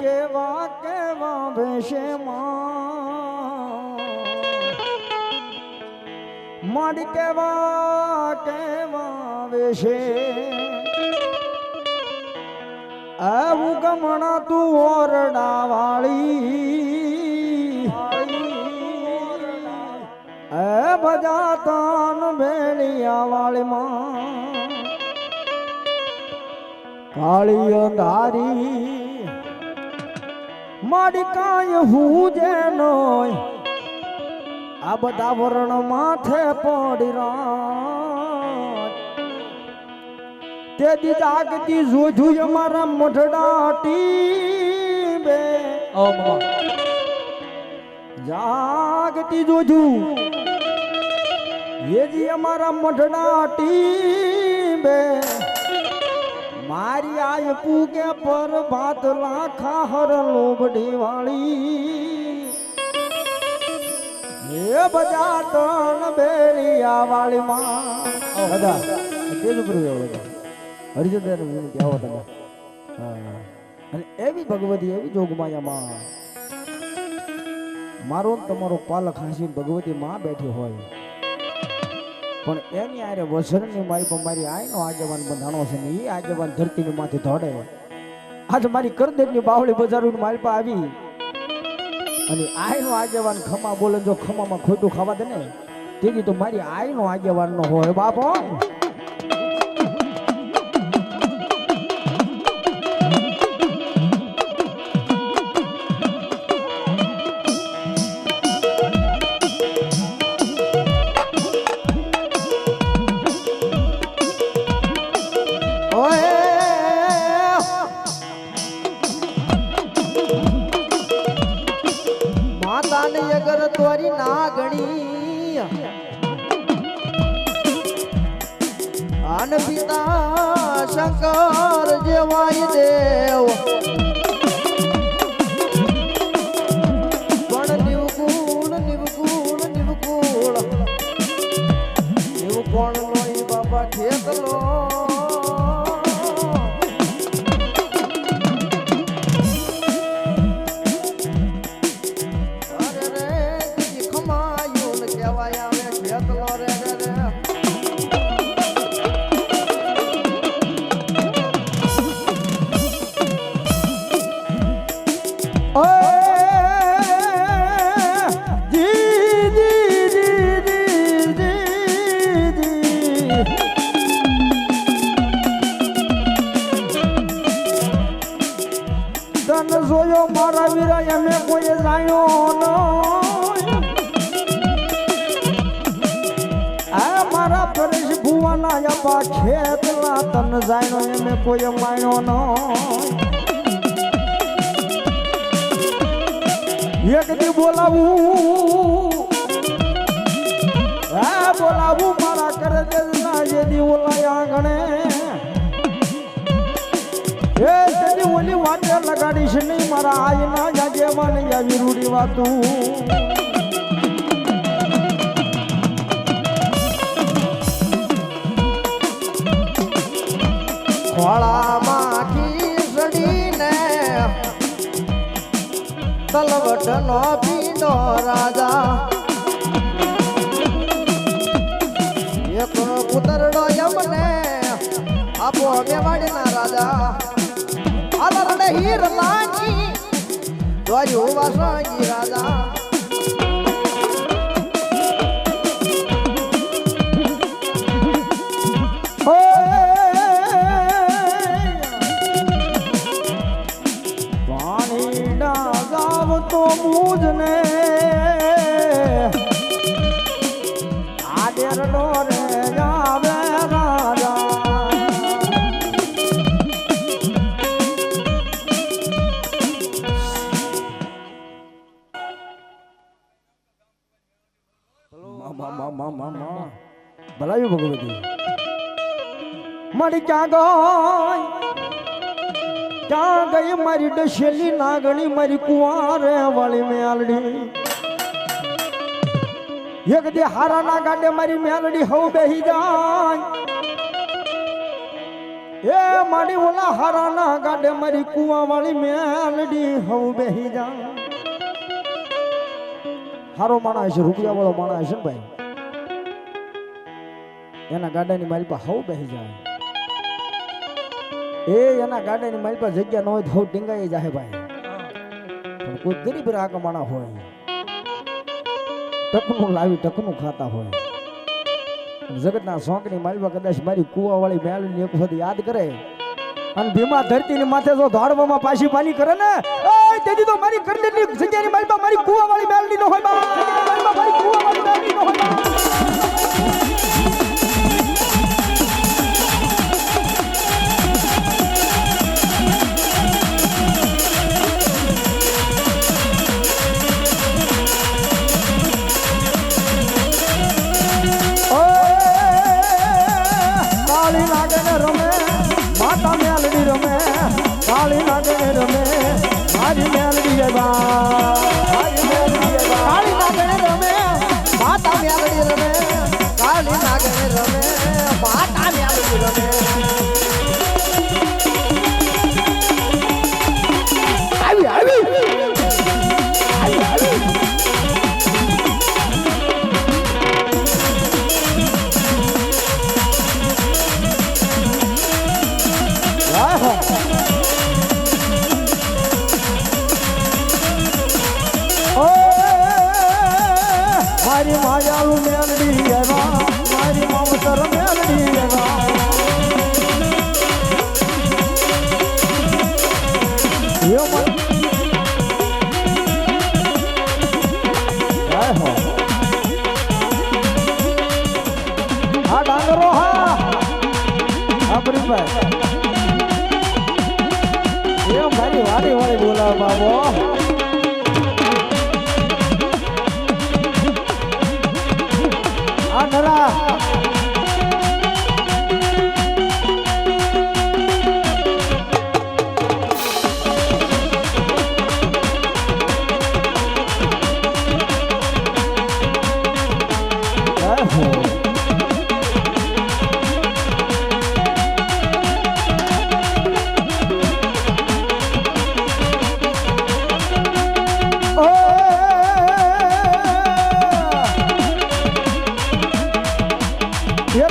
કેવા કેવા વેશે મારી કેવા કેવા વેશે આવું ગમણા તું ઓરડા વાળી એ બજા તાન ભેળિયા વાળી માં કાળી અંધારી મારી કાંઈ હું જેનો આ બધા વરણ માથે પડી રાત તે દી જાગતી જોજું અમારા મઢડા ટીબે ઓ જાગતી જોજું યજી અમારા મઢડા ટીબે મારી આય પૂગે પર ભાત લાખા હર લોબડી વાળી એ બજા તણ બેરિયા વાળી માં બધા તેજ ઉપર હરિજનદાર વિનંતી આવો તમે અને એવી ભગવતી એવી જોગમાયા માં મારો તમારો પાલક હાંસીને ભગવતી માં બેઠી હોય પણ એની આરે વસણની મારી પર મારી આયનો આગેવાન બંધાણો છે ને એ આગેવાન ધરતીની માથે ધોડે આજ મારી કરદેરની બાવળી બજારું મારી પર આવી અને આયનો આગેવાન ખમા બોલે જો ખમામાં ખોટું ખાવા દે ને તેથી તો મારી આયનો આગેવાન નો હોય બાપો અગર તોરી ના ગણી આન પિતા શંકર જેવાય દેવ પણ નિવકુળ નિવકુળ નિવકુળ એવું કોણ લોઈ બાબા ખેતલો જોયો મારા વીરા એમે કોઈ જાણ્યો આ મારા પરેશ ભુવાના યપા ખેતલા તન જાણ્યો એમે કોઈ માણ્યો ન એક દી બોલાવું આ બોલાવું મારા કરે દે ના જે દી ઓલા આંગણે એ તેની ઓલી વાતે લગાડીશ નહીં મારા આયના જાગેવાન આવી રૂડી વાતું ખોળામાં ખીસડીને તલવટનો પીડો રાજા એક પુતરડો યમને આપો મેવાડીના રાજા આદરણે હીર લાગી જોયું વાસંગી રાજા પાણી ડાગાવ તો મૂજને આડેરડો રે આવે રાજા ભલાયું ભગવતી મારી ક્યાં ગઈ મારી ડશેલી નાગણી મારી કુંવારે વાળી મેલડી એક દી હારા ના ગાડે મારી મેલડી હવ બેહી જાય એ મારી ઓલા હારાના ગાડે મારી કુવા વાળી મેલડી હવ બેહી જા હારો માણસ છે રૂપિયા વાળો માણસ છે ને ભાઈ એના ગાડાની મારી પાસે હવ બેહી જાય એ એના ગાડાની મારી પાસે જગ્યા ન હોય તો હવ ટીંગાઈ જાય ભાઈ પણ કોઈ ગરીબ રાગ માણા હોય ટકનું લાવી ટકનું ખાતા હોય જગતના શોખની માલવા કદાચ મારી કુવાવાળી મેલની એક વખત યાદ કરે અને ભીમા ધરતીની માથે જો ધાડવામાં પાછી પાલી કરે ને તેથી તો મારી કરડેલી જગ્યાની માલવા મારી કુવાવાળી મેલની નો હોય મારી કુવાવાળી મેલની નો હોય કાળી નાગે રમે મારી મેલડી કાળી નાગે રમે માતા મેલડી રમે કાળી નાગે રમે માતા મેલડી રમે આવી આવી મારી માયાળુ મેલડી એવા મારી મમતર મેલડી એવા હા ડાંગરો હા અમરીભાઈ એ મારી વાડી વાળી બોલાવ બાબો નરા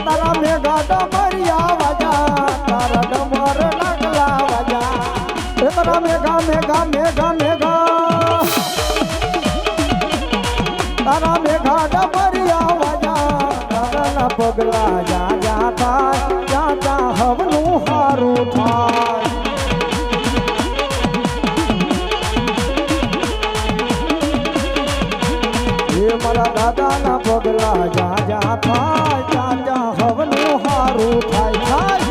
તારા મેઘા ડમરિયા વાજા તારા ડમર નાગલા વાજા એ તારા મેઘા મેઘા મેઘા મેઘા તારા મેઘા ડમરિયા વાજા તારા પગલા જા જા થાય જા જા હવનું હારું થાય એ મારા દાદાના પગલા જા જા થાય જા જા હવનું હારું થાય થાય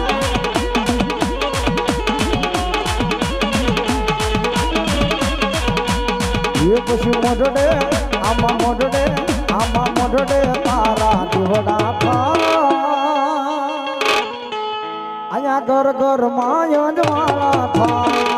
એ પછી મોઢડે આમાં મોઢડે તારા દીવડા થાય અહીંયા ઘર ઘર માં અંજવાળા થાય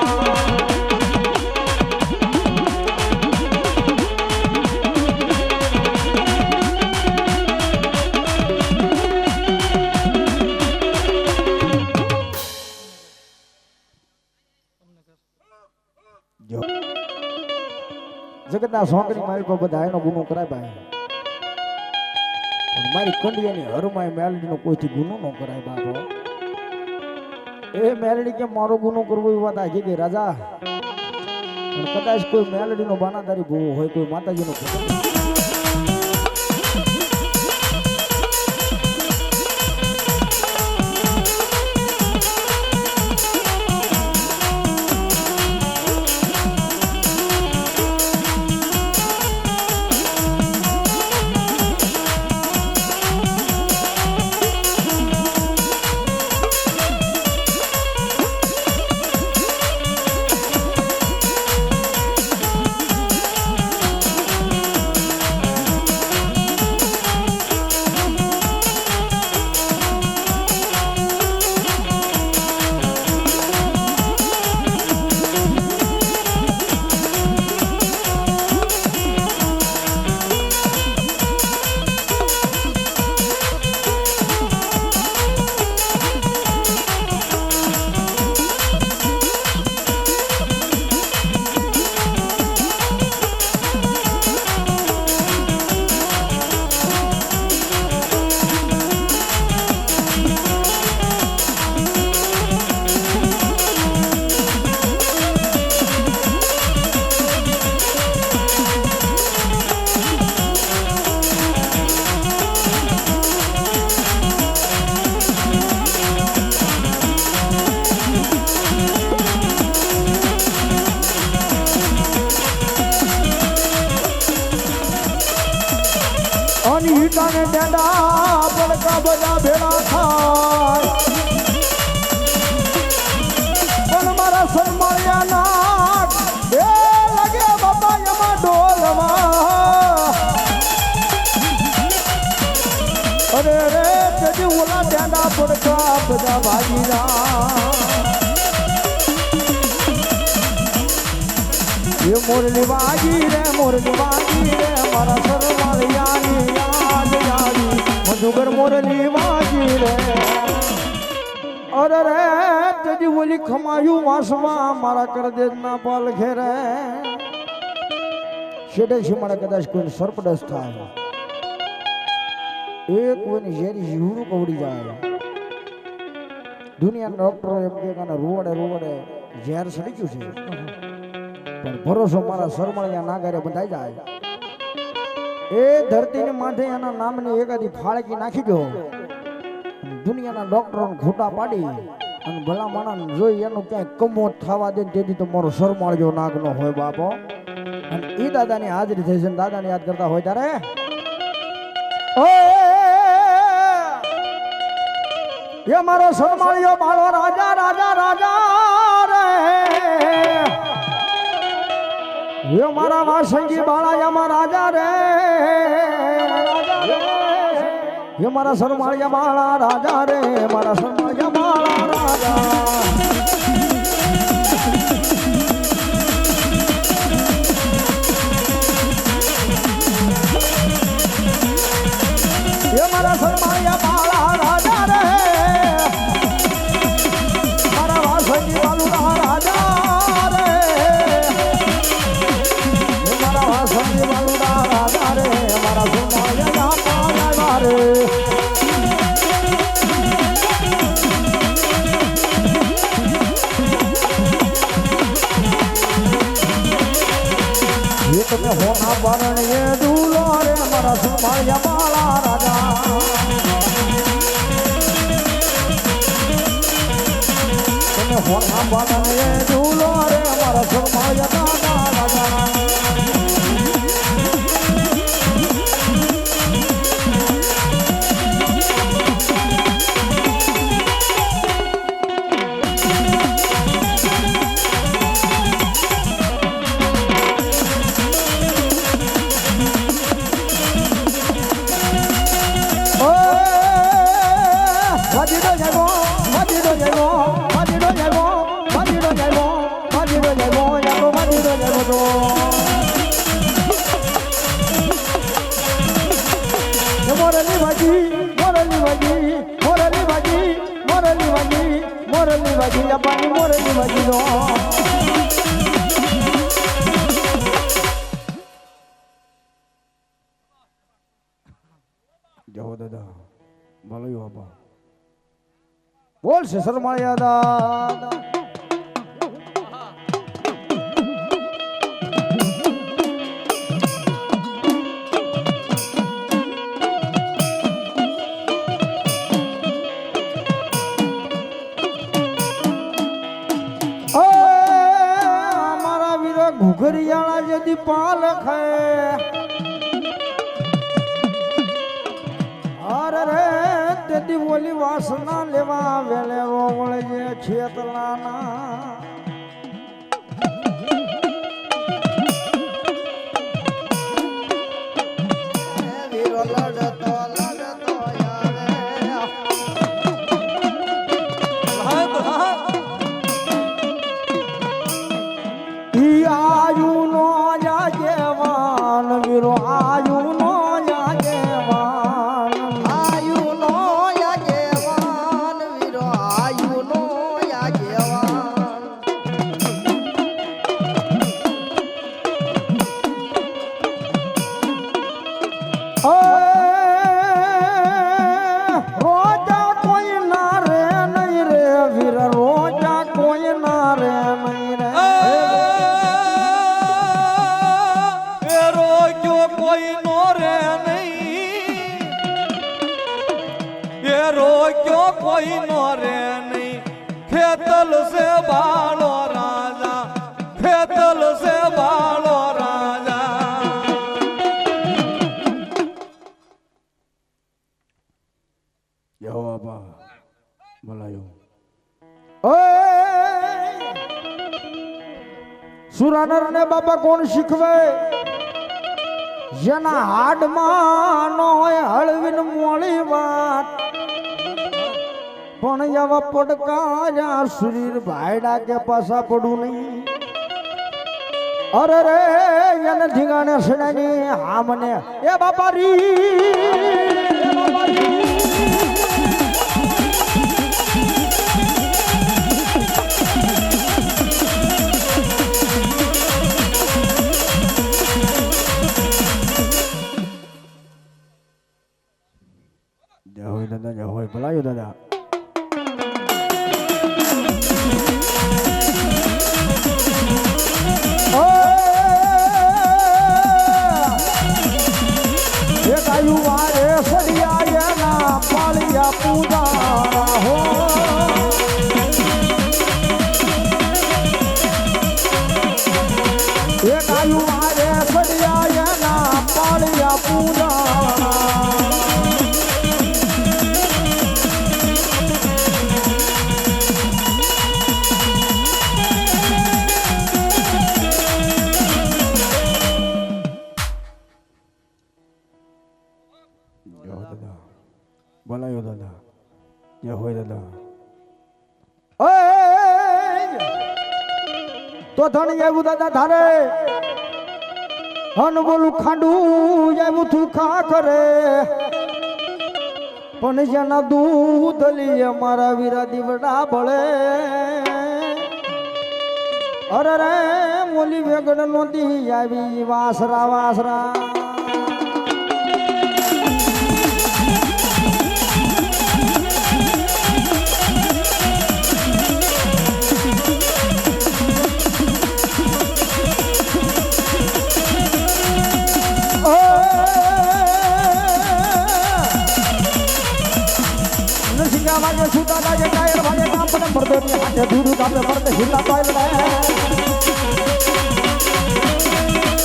જગતના સોંકરી મારી પર બધા એનો ગુનો કરાય ભાઈ પણ મારી કંડિયાની હરમાય મેલડીનો કોઈથી ગુનો ન કરાય બાપો એ મેલડી કે મારો ગુનો કરવો એ વાત આજે કે રાજા કદાચ કોઈ મેલડીનો બાનાદારી ભૂવો હોય કોઈ માતાજીનો અને ઈટાને ડેડા પડકા બધા ભેળા થાય પણ મારા સરમાળિયા નાક એ લાગે બાપા એમાં ડોલમાં અરે રે તેજી ઓલા ડેડા પડકા બધા ભાગીરા એ મોરલી વાગી રે મારા સરવાળિયાની યાદ આવી મધુકર મોરલી વાગી રે અરે રે તેજી ઓલી ખમાયું વાસમાં મારા કરદેજના પાલ ઘેરે શેડે શિમાડે કદાચ કોઈ સર્પડસ થાય એ કોઈની ઝેરી જીવડું કવડી જાય દુનિયાના ડોક્ટરો એમ કે રોવડે ઝેર સડી ગયું છે પણ ભરોસો મારા સરમળિયા નાગરે બંધાઈ જાય એ ધરતીની માથે એના નામની એકાદી ફાળકી નાખી દો દુનિયાના ડોક્ટરોને ખોટા પાડી અને ભલા માણસ જોઈ એનું ક્યાંય કમો થવા દે તેથી તો મારો સરમાળિયો નાગ નો હોય બાપો અને એ દાદાની હાજરી થઈ છે દાદાને યાદ કરતા હોય ત્યારે એ મારો સરમાળિયો બાળો રાજા રે ये मारा वासंगी बाला यमा राजा रे ये मारा सरमाळिया बाला राजा रे मारा सरमाळिया बाला राजा ये मारा सरमाळिया बाला राजा रे मारा वासंगी बालू राजा संगी बालूदा राजा रे मारा सरमाळिया बाला रे ये तुम्हें होना वरण ये दूलो रे मारा सरमाळिया बाला राजा तुम्हें होना वरण ये दूलो रे मारा सरमाळिया राजा મોરલી વાજી અપાની મોરલી વાજી નો જવો દાદા મળ્યો બાપા બોલ છે સરમાળિયા દાદા ઘુઘરિયાળા જેદી પાલ ખાય અરે રે તેદી બોલી વાસના લેવા વેલે રોવળ જે છેતલાના વીરો લડતો વીરો આયુ નો યાજેવાન વીરો આયુ નો યાજેવાન રોજા કોઈ ના રે નહીં રે વીર રોજા કોઈ ના રે નહીં રે કોઈ નો રે નહીં એ રોક્યો કોઈ નો રે નહીં ખેતલ સે બાળો રાજા ખેતલ સે બાળો રાજા યહો બાપા બોલાયો ઓય સુરાનર ને બાપા કોણ શીખવે જેના હાડમાં નો હોય હળવીન મોળી વાત પણ એવા પડકાર્યા શરીર ભાઈડા કે પાછા પડું નહીં અરે રે એને ઢીંગાને સડાની હા મને એ બાપા રી જય હોય દાદા જય હોય ભલાયો દાદા વારે સડિયા ના પાળિયા પૂજા હો એક આયુ વારે સડિયા ના પાળિયા પૂજા બોલાયો દાદા જય હોય દાદા તો ધણી આવ્યું દાદા ધારે હન બોલું ખાંડું આવ્યું તું ખા કરે પણ જેના દૂધ લીએ મારા વીરા દીવડા બળે અરે રે મોલી વેગડ નોંધી આવી વાસરા વાસરા भागे सूता लागे टायर भागे काम पर मरदे ने हाथे दूर कापे मरदे हिला पाइल रे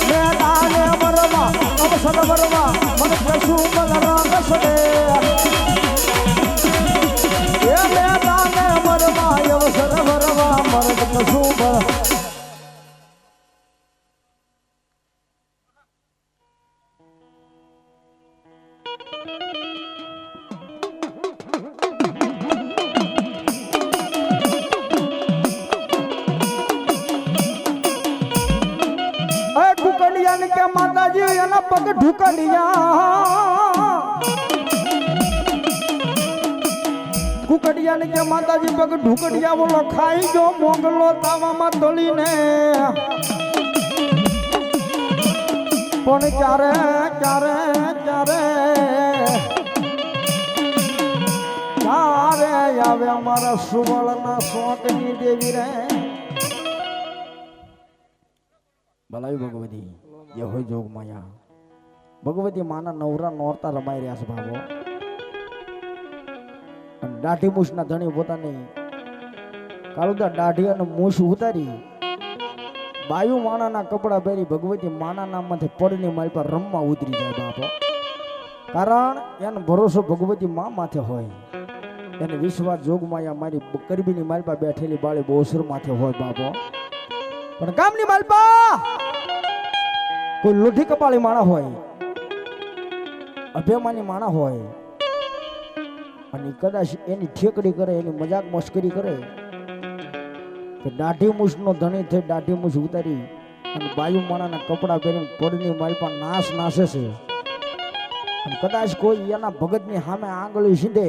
मैं दाने मरवा अब सद मरवा मन प्रसू मलरा कसदे ये मैं दाने मरवा अब सद मरवा मन प्रसू के माता जी एना पग ढुकड़िया कुकड़िया ने के माता जी पग ढुकड़िया बोलो खाई जो मोगलो तावा में तोली ने पण क्यारे क्यारे क्यारे क्यारे आवे हमारा सुवर्ण सोकनी देवी रे भलाई भगवती ये हो जोग माया भगवती माना नवरा नोरता रमाई रहा है भावो दाढ़ी मूछ ना धनी होता नहीं कालुदा दाढ़ी और मूछ उतारी बायु माना ना कपड़ा पहरी भगवती माना नाम में पड़नी मारी पर रम्मा उतरी जाए बापो कारण यान भरोसो भगवती माँ माथे होय यानी विश्वास जोग माया मारी करबी नी मारी पर बैठेली बाळे बोसर माथे होय बापो पण काम नी मालपा कोई लोधी कपाળી माणा હોય અભિમાની માણા હોય અને કદાચ એની ઠેકડી કરે એની મજાક મસ્કરી કરે કે દાઢી મૂછનો ધણી થઈ દાઢી મૂછ ઉતારી અને બાયુ માણાના કપડા પહેરીને પડની માલપા નાશ નાશે છે અને કદાચ કોઈ એના ભગતની સામે આંગળી સીધે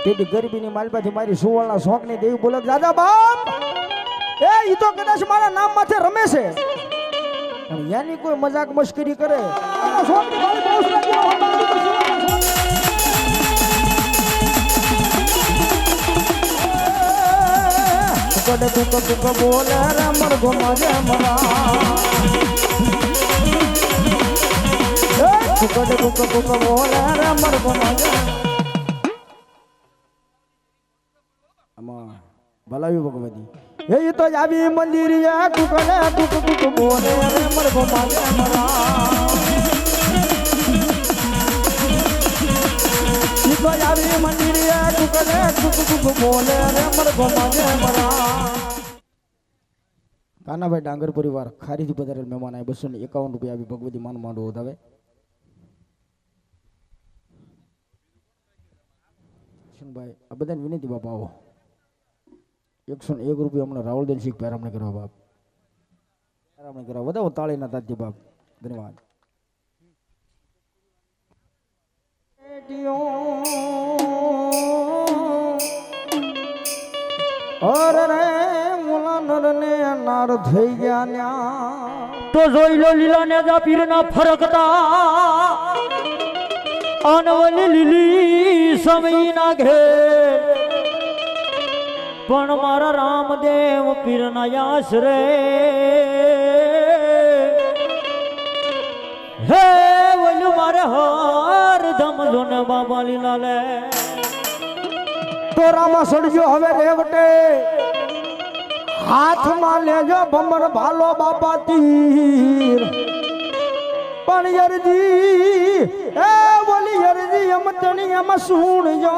તેથી ગરીબીની માલપાથી મારી સુવર્ણા શોખની દેવી બોલે દાદા બાપ એ ઈ તો કદાચ મારા નામ માથે રમે છે यानी कोई मजाक मस्करी करे बोले मर घुमा जे मरा बोले मर घुमा भलाई भगवती ये तो जावी मंदिर या कुकने कुक कुक बोले रे मर घुमा दे मरा ये तो મારી મંદિરે ટુકડે ટુક બોલે રે મરઘો માગે મરા કાનાભાઈ ડાંગર પરિવાર ખારીથી પધારેલ મહેમાન આ 251 રૂપિયા આવી ભગવતી માન માંડવો વધાવે ભાઈ આ બધાને વિનંતી બાપા આવો 101 રૂપિયા હમણાં રાવલદેન શીખ પેરામણે કરવા બાપ પેરામણે કરવા વધાવો તાળીના તાજ્ય બાપ ધન્યવાદ અરે રે મુલા નર ને નાર થઈ ગયા ન્યા તો જોઈ લો લીલા ને જા પીરના ફરકતા અનવલી લીલી સમય ના ઘેર પણ મારા રામદેવ પીરના આશરે હે વલુ મારે હર ધમ જોને બાબા લીલા લે તો રામા સડજો હવે રેવટે હાથમાં લેજો ભમર ભાલો બાપા તીર પણ યરજી એ બોલી યરજી એમ તણી એમ સુણજો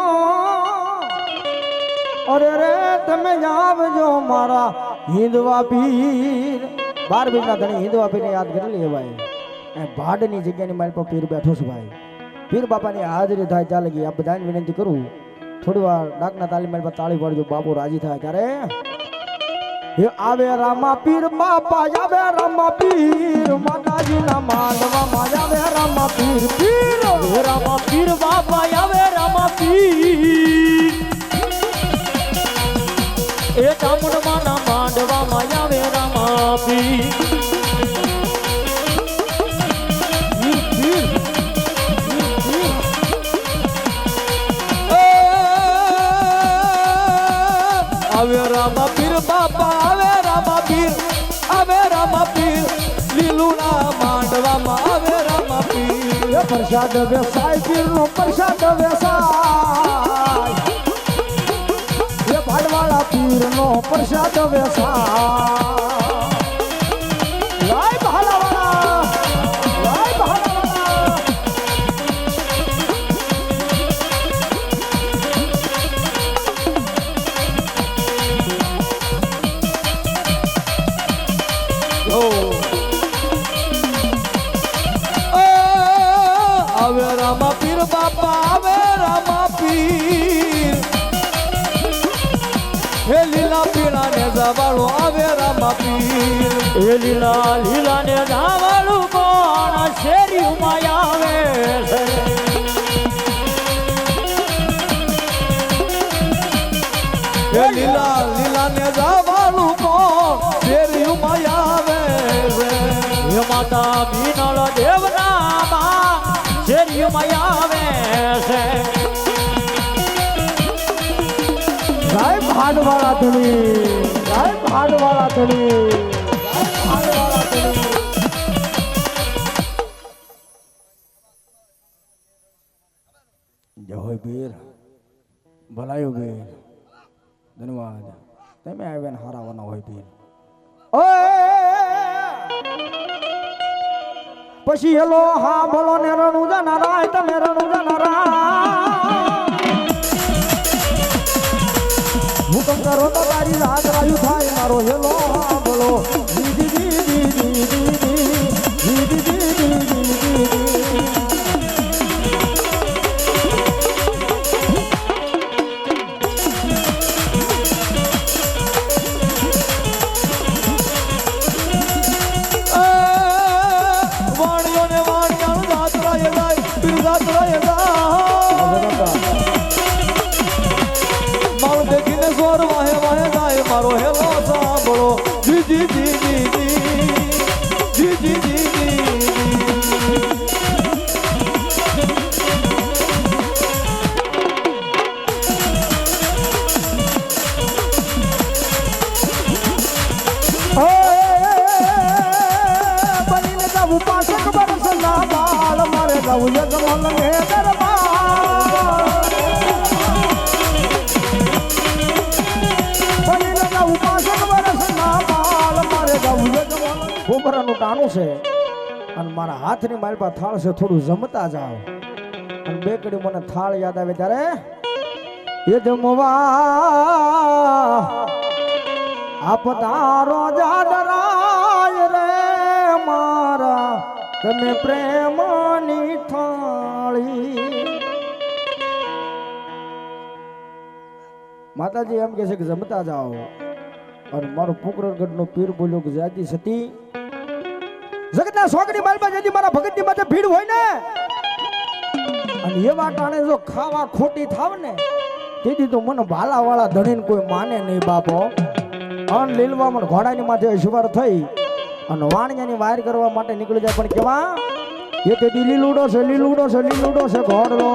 અરે રે તમે આવજો મારા હિંદવા પીર 12 બીજના ધણી હિંદવા પીરને યાદ કરી લે ભાઈ એ ભાડની જગ્યાની મારી પર પીર બેઠો છે ભાઈ પીર બાપાની હાજરી થાય ચાલે ગઈ આ બધાને વિનંતી કરું થોડી વાર ડાકના તાલી મારી પર તાળી પાડજો બાપુ રાજી થાય ત્યારે હે આવે રામા પીર બાપા આવે રામા પીર માતાજીના માંડવામાં આવે રામા પીર પીર હે રામા પીર બાપા આવે રામા પીર એ ચામુંડમાના માંડવામાં આવે રામા પીર આવે રામા પીર બાપા આવે રામા પીર લીલુના માંડવામાં આવે રામા પીર પ્રસાદ વ્યવસાય પીરનો પ્રસાદ વ્યવસાય એ ભાડવાળા પીરનો પ્રસાદ વ્યવસાય લાય ભાલાવાળા લાય ભાલાવાળા આવે રામા પીર બાપા આવે રામા પીર હે લીલા પીળા ને જવાળો આવે રામા પીર એ લીલા લીલા ને ધાવાળું કોણ શેરી ઉમાય આવે છે હે લીલા લીલા ને જવાળું કોણ શેરી ઉમાય આવે છે હે માતા બીનળ દેવના માં શેરી ઉમાય આવે છે લાય ભાડવાળા ધણી લાય ભાડવાળા ધણી ભાડવાળા ધણી જય હોય પીર ભલાયો પીર ધન્યવાદ તમે આવ્યા ને હારાવાના હોય પીર પછી હેલો હા બોલો ને રણુ જનારાય તમે રણુ જનારા હુકમ કરો તો તારી રાત રાયુ થાય મારો હેલો હા બોલો દી દી દી દી દી દી દી દી દી દી મારો હેલો સાંભળો જી જી જી જી જી જી જી જી બનીને જાવું પાછળ બરસના બાળ મારે જાવું યજમાન ને દરબાર બનીને જાવું પાછળ બરસના બાળ મારે જાવું યજમાન ગોબરાનું ટાણું છે અને મારા હાથની મારી પાસે થાળ છે થોડું જમતા જાઓ અને બે કડી મને થાળ યાદ આવે ત્યારે એ જમવા આપતારો જાદરાય રે મારા તમે પ્રેમની થાળી. માતાજી એમ કે છે કે જમતા જાઓ અને મારો પોકરણગઢ નો પીર બોલ્યો કે જાતી સતી જગતના સોગડી માલમાં જેથી મારા ભગતની માથે ભીડ હોય ને અને એવા ટાણે જો ખાવા ખોટી થાવ ને તેથી તો મને ભાલા વાળા ધણીને કોઈ માને નહીં બાપો. અન લીલવામાં ઘોડાની માથે સવાર થઈ અને વાણિયાની વાયર કરવા માટે નીકળી જાય પણ કેવા એ તેથી લીલુડો છે લીલુડો છે લીલુડો છે ઘોડલો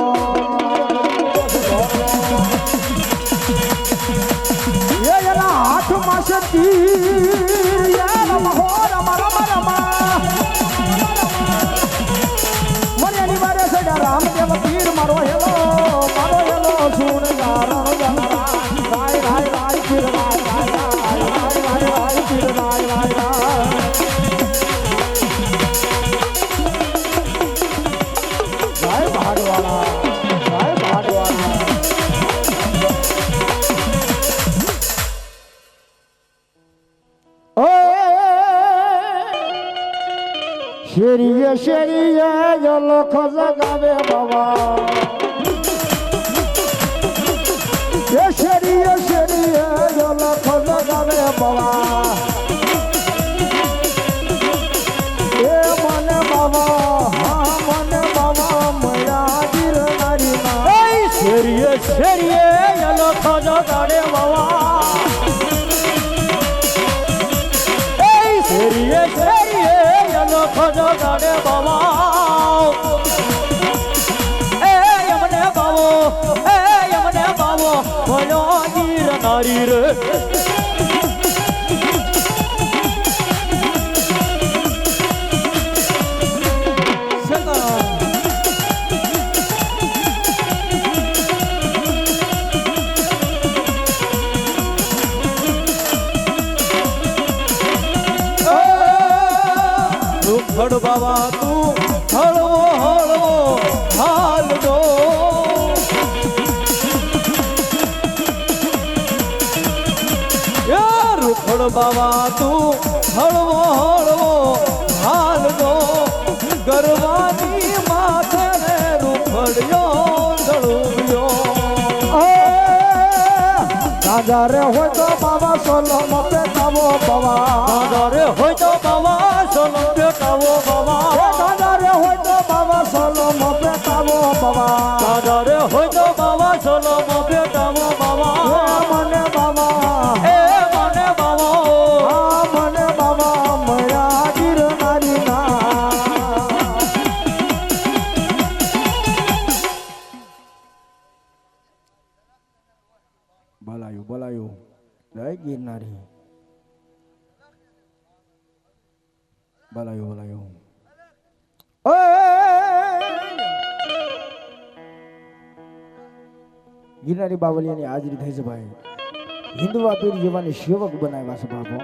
એ એના હાથમાં છે તીર રમા હો રમા રમા રમા મર્યાની મારે છે રામદેવ પીર મારો હેલો સુન ગારણ ગણરા રાય રાય રાય પીર રાય રાય રાય રાય રાય પીર રાય રાય રાય રાય ભાડવાળા રાય ભાડવાળા. ઓ શેરીએ શેરીએ લખ જગાવે બાબા શેરીએ શેરીએ લખ જગાવે બાબા એ મને બાબા હા મને બાબા મયા ગિરનારી ના શેરીએ શેરીએ લખ જગાડે બાવા શેરીએ શેરીએ લખ જગાડે બાવા એ યમને બાવો ભયો ગિરનારી રે હળ બાવા તું હળવો હળવો હાલ દો રૂખડ બાવા તું હળવો હળવો હાલ દો ગરવાની માથે ને રૂખડ્યો ધળુવ્યો દાદા રે હોય તો બાબા સોલો મપે તાવો બાબા દાદા રે હોય તો બાવા સોલો પેટાવો બાવા દાદા રે હોય તો બાબા સોલો મપે તાવો બાબા દાદા રે હોય તો બાવા સોલો પેટાવો બાવા મને બાબા એ મને બાવા હા મને બાબા મયા ગિરનારી ના બોલાયું જય ગિરનારી બોલાયું ગિરનારી બાવલિયાની હાજરી થઈ છે ભાઈ. હિન્દુવા પીર જેવાની સેવક બનાવ્યા છે બાપો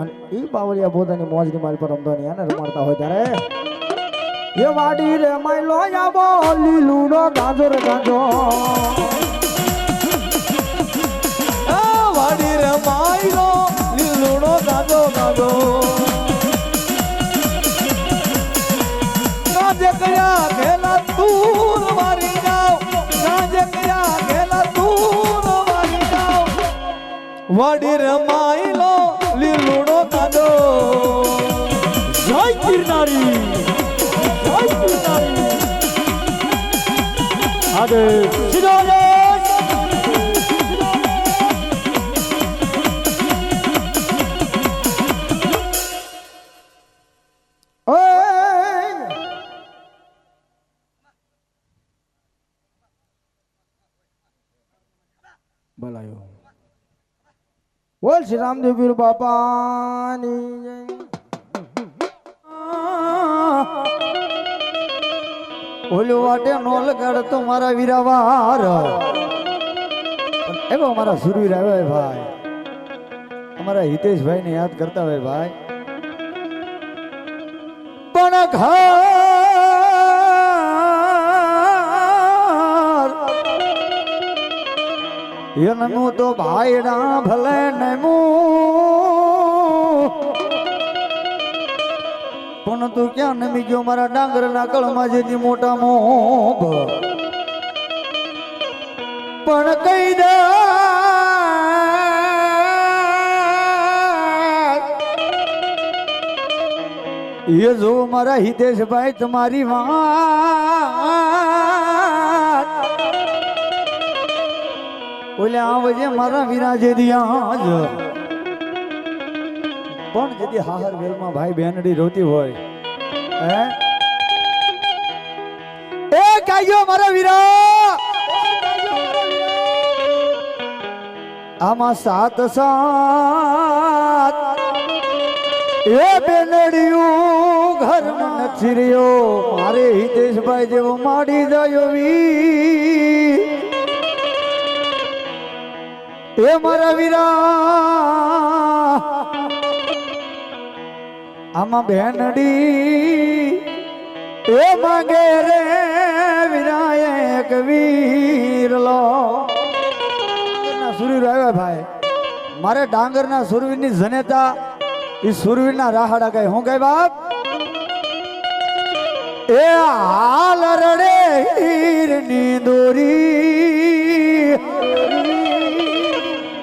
અને એ બાવલિયા પોતાની મોજની માલ પર રમવાની આને રમાડતા હોય ત્યારે એ વાડી રે માયલો આવો લીલુડો ગાંજો રે ગાંજો વાડી રે માયલો લીલુડો ગાજો ગાજો ગાજે કયા ઘેલા તું મારી જાવ ગાજે કયા ઘેલા તું મારી જાવ વાડી રે માયલો લીલુડો ગાજો જય ગિરનારી આગે સીધો બોલાયો બોલ શ્રી રામદેવ પીર બાપાની જય. ઓલું વાટે નોલ કાઢ તો મારા વીરાવાર એવો અમારા સુરવીર આવ્યો ભાઈ અમારા હિતેશભાઈ ને યાદ કરતા હોય ભાઈ પણ ઘા એનું તો ભાઈડા ભલે નમું પણ તું ક્યાં નમી ગયો મારા ડાંગરના કળમાં જેથી મોટા મોભ પણ કહી દે એ જો મારા હિતેશભાઈ તમારી વાત ઓલે આવજે મારા વિરાજે દિયા જ પણ જેથી હાહર વેલમાં ભાઈ બેનડી રોતી હોય હે એ કાયો મારા વીરા આમાં સાત સાત એ બેનડિયું ઘરમાં નથી રહ્યો મારે હિતેશભાઈ જેવો માડી જાય વી એ મારા વીરા આમાં બેનડી એ માંગે રે વીરાએ એક વીર લો સુરવીર આવ્યા ભાઈ મારે ડાંગરના સુરવીરની જનેતા એ સુરવીરના રાહડા ગાય હું ગાય બાપ એ હાલ રડે હીરની દોરી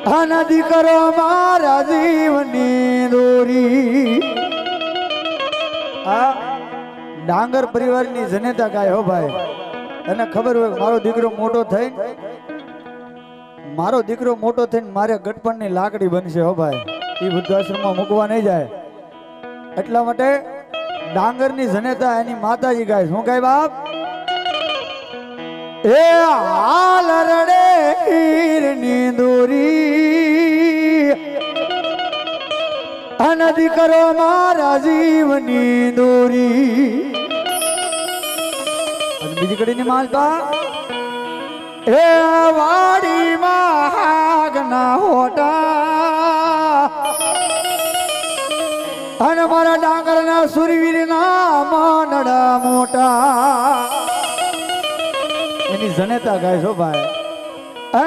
આના દીકરો મારા જીવની દોરી આ ડાંગર પરિવારની જનેતા ગાય હો ભાઈ એને ખબર હોય મારો દીકરો મોટો થઈને મારે ગટપણની લાકડી બનશે હો ભાઈ એ વૃદ્ધાશ્રમમાં મૂકવા નહીં જાય એટલા માટે ડાંગરની જનેતા એની માતાજી ગાય શું ગાય બાપ એ હાલ રડે હીરની દોરી અને દીકરો મારા જીવની દોરી અને બીજી કડીની માલપા એ વાડીમાં આગના હોટા અને મારા ડાંગરના સુરવીરના માનડા મોટા એની જનેતા ગાય છો ભાઈ એ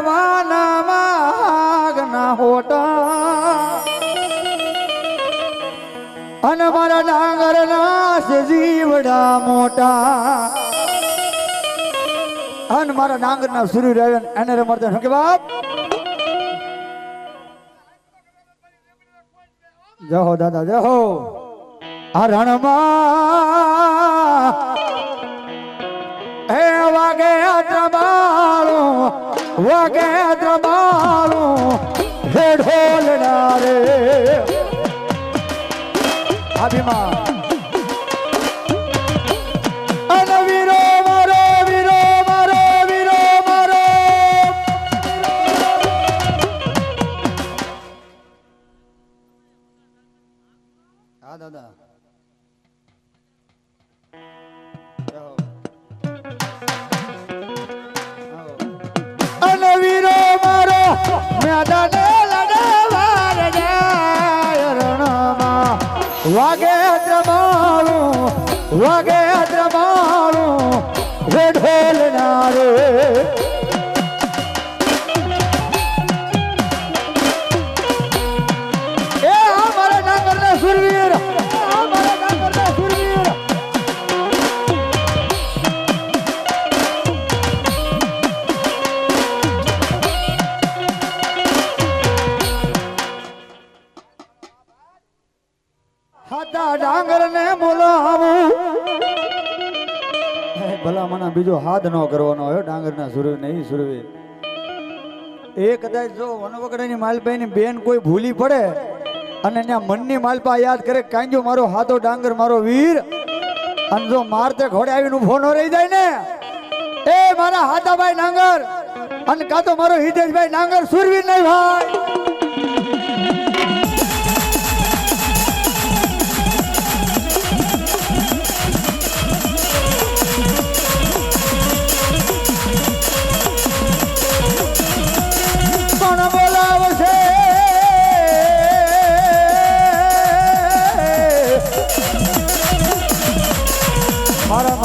વાનામાં આગના હોટા અને મારા ડાંગરના જીવડા મોટા અને મારા ડાંગરના સુરવીર આવ્યા એને રમતા શું કે બાપ જહો દાદા જહો આ રણમાં એ વાગે દ્રબાળું હે ઢોલડા રે આભીમાં અને વીરો મારો હા દાદા અને વીરો મારો મેદાને લડવાર જાય રણમાં વાગે દ્રમાળું રે ઢોલના રે એ મારા ડાંગરના સુરવીર હાથા ડાંગર ને બોલાવું ભલા મને બીજો હાથ ન કરવાનો હોય ડાંગરના સુરવીર નહીં સુરવીર એ કદાચ જો વનવકડાની માલપાઈની બેન કોઈ ભૂલી પડે અને ત્યાં મનની માલપા યાદ કરે કાંજો મારો હાથો ડાંગર મારો વીર અને જો મારતે ઘોડે આવીને ઉભો ન રહી જાય ને એ મારા હાથાભાઈ ડાંગર અને કાં તો મારો હિતેશભાઈ ડાંગર સુરવીર નહીં ભાઈ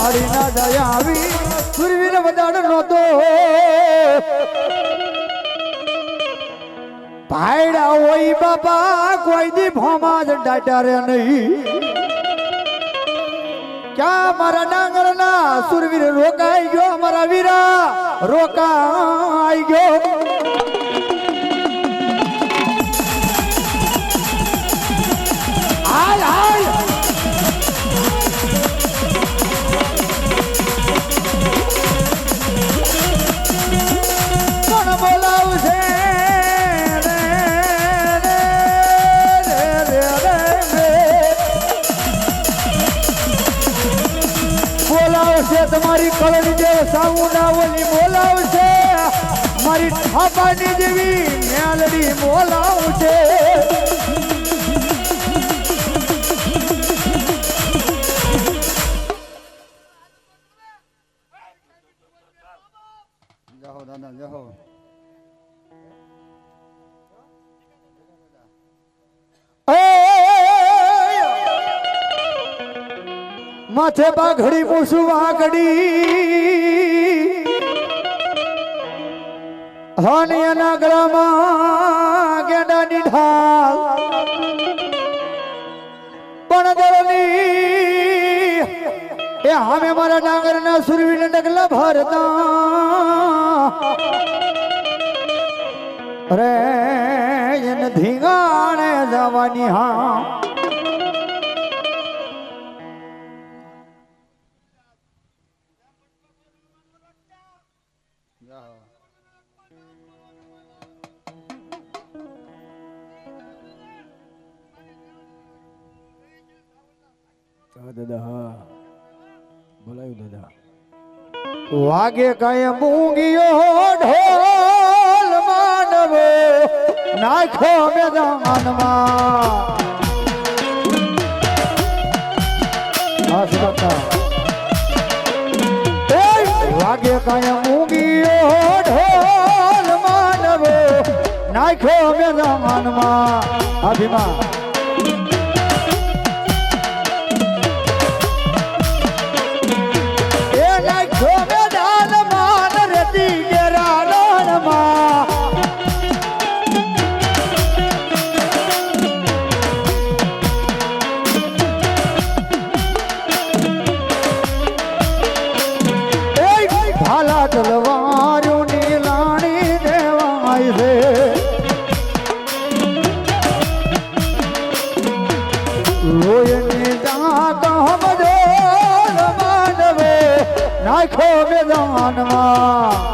મારી ના દયા આવી સુરવીર વધાડ નહોતો ભાઈડા હોય બાપા કોઈ દી ભોમાં જ ડાટા રે નહીં ક્યાં મારા ડાંગરના સુરવીર રોકાઈ ગયો મારા વીરા રોકાઈ ગયો હાલ હાલ કોણ બોલાવશે બોલાવશે તમારી કળની જેવ સાઉના ઓલી બોલાવશે મારી થાપાની જેવી મેલડી બોલાવશે જાઓ દાદા જાઓ માથે બાઘડી પૂછું વાઘડી હાનિયાના ગળામાં ગેંડાની ઢાલ પણ દરની એ હામે મારા ડાંગરના સુરવીને ડગલા ભરતા રે એને ધીંગાણે જવાની હા દાદા હા બોલાયું દાદા વાગે કઈ મૂંગીયો ઢોલ માનવો નાખો મેદાનમાં વાગે કઈ મૂંગીયો ઢોલ માનવો નાખો મેદાનમાં અભિમાન તલવારું ની લાણી દેવાય છે લોહીની ડાક હમદો માનવે નાખો મેદાનમાં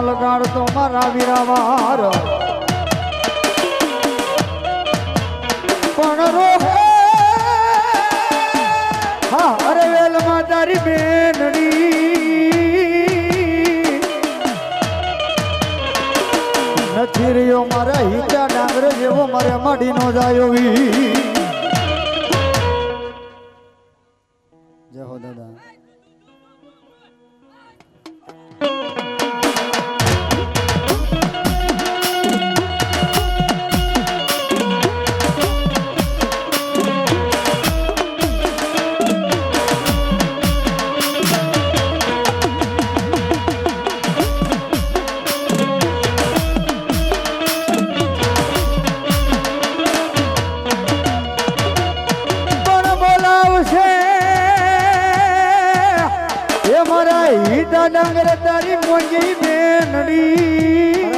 લગાડતો મારા વીરાવાર પણ રોહે હા અરે વેલમાં તારી બેનડી નથી રહ્યો મારા હીચા ડાંગર જેવો મારે મડી નો જાયો વી જય હો દાદા ડાંગર તારી મોંજી બેનડી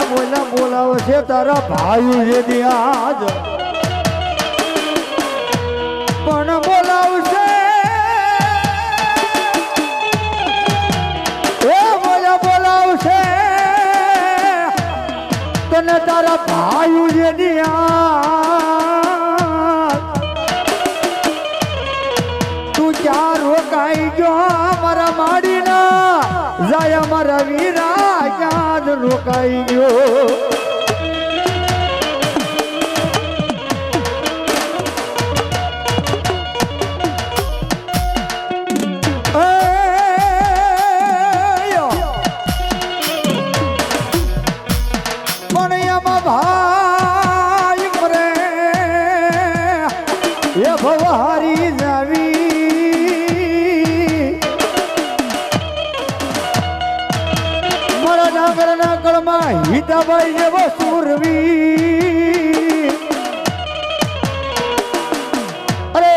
બોલા બોલાવશે તારા ભાઈ જે દિયાજ પણ બોલાવશે એ બોલા બોલાવશે તને તારા ભાઈ જે દિયાજ તું ક્યાં રોકાઈ ગયો મારા માડી જાય મારા વીરા ક્યાં રોકાઈ ગયો મારા ડાંગરના કળમાં હિતાભાઈ જેવો સુરવીર અરે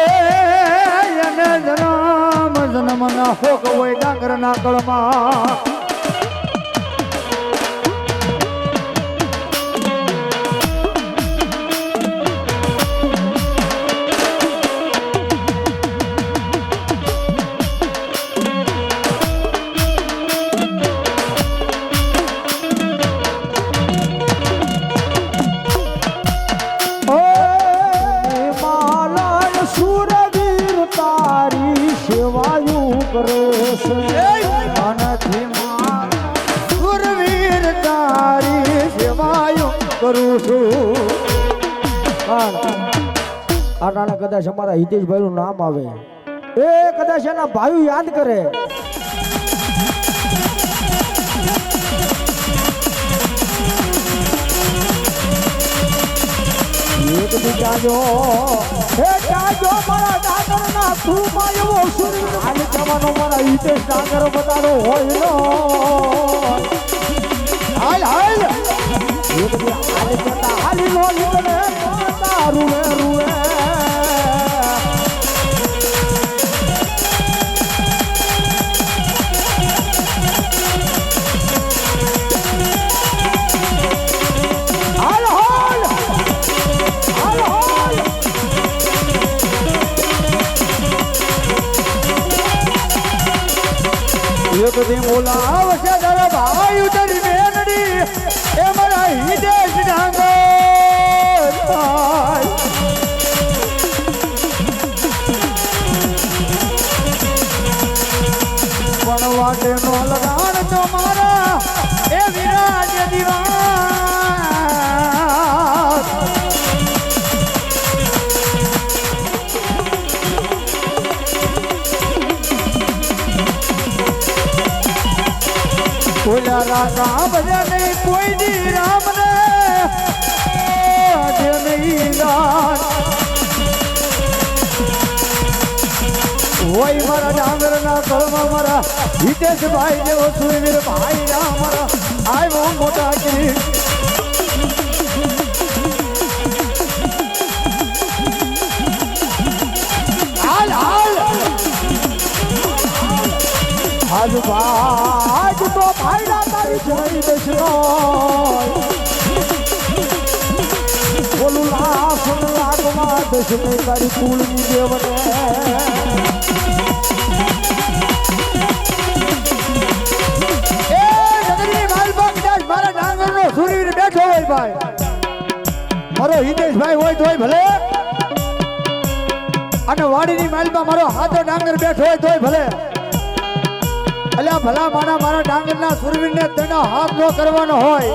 એને જન્મ જન્મના હોક હોય ડાંગરના કળમાં સુરવીર તારી સેવાયું કરું છું આટાણે કદાચ અમારા હિતેશભાઈ નું નામ આવે એ કદાચ એના ભાઈ યાદ કરે એક દી જાજો હે જાજો મારા ડાંગરના તુમાં એવો સુરવીર હાલ જવાનો મારા હિતેશ ડાંગર બતાડો હોય નો હાલ હાલ એક દી હાલ જતા હાલી નો નીકળે માતા રૂવે રૂવે એક દી બોલાવશે તારા ભાઈ ઉતરી મેનડી એ મારા હિતેશ ડાંગર પણ વાટે નો લગાડ તો મારા એ વિરાજ દિવાસ બોલા રાકા ભજન કોઈ દી રામ ને નહીં દાન હોય મારા ડાંગરના કળમાં મારા હિતેશભાઈ જેવો સુરવીર ભાઈ રામ મારા આવ્યો મોટા કી હાલ હાલ હાલ બાજ તો ભાઈડા તારી જઈ દશનો બોલું લાખ લાખમાં દશને તારી કુળની દેવને એ જગની માલબા કદાચ મારા ડાંગરનો સુરવીર બેઠો હોય ભાઈ મારો હિતેશભાઈ હોય તોય ભલે અને વાડીની માલબા મારો હાથો ડાંગર બેઠો હોય તોય ભલે અલ્યા ભલા મારા ડાંગરના સુરવીરને તેનો હાથ નો કરવાનો હોય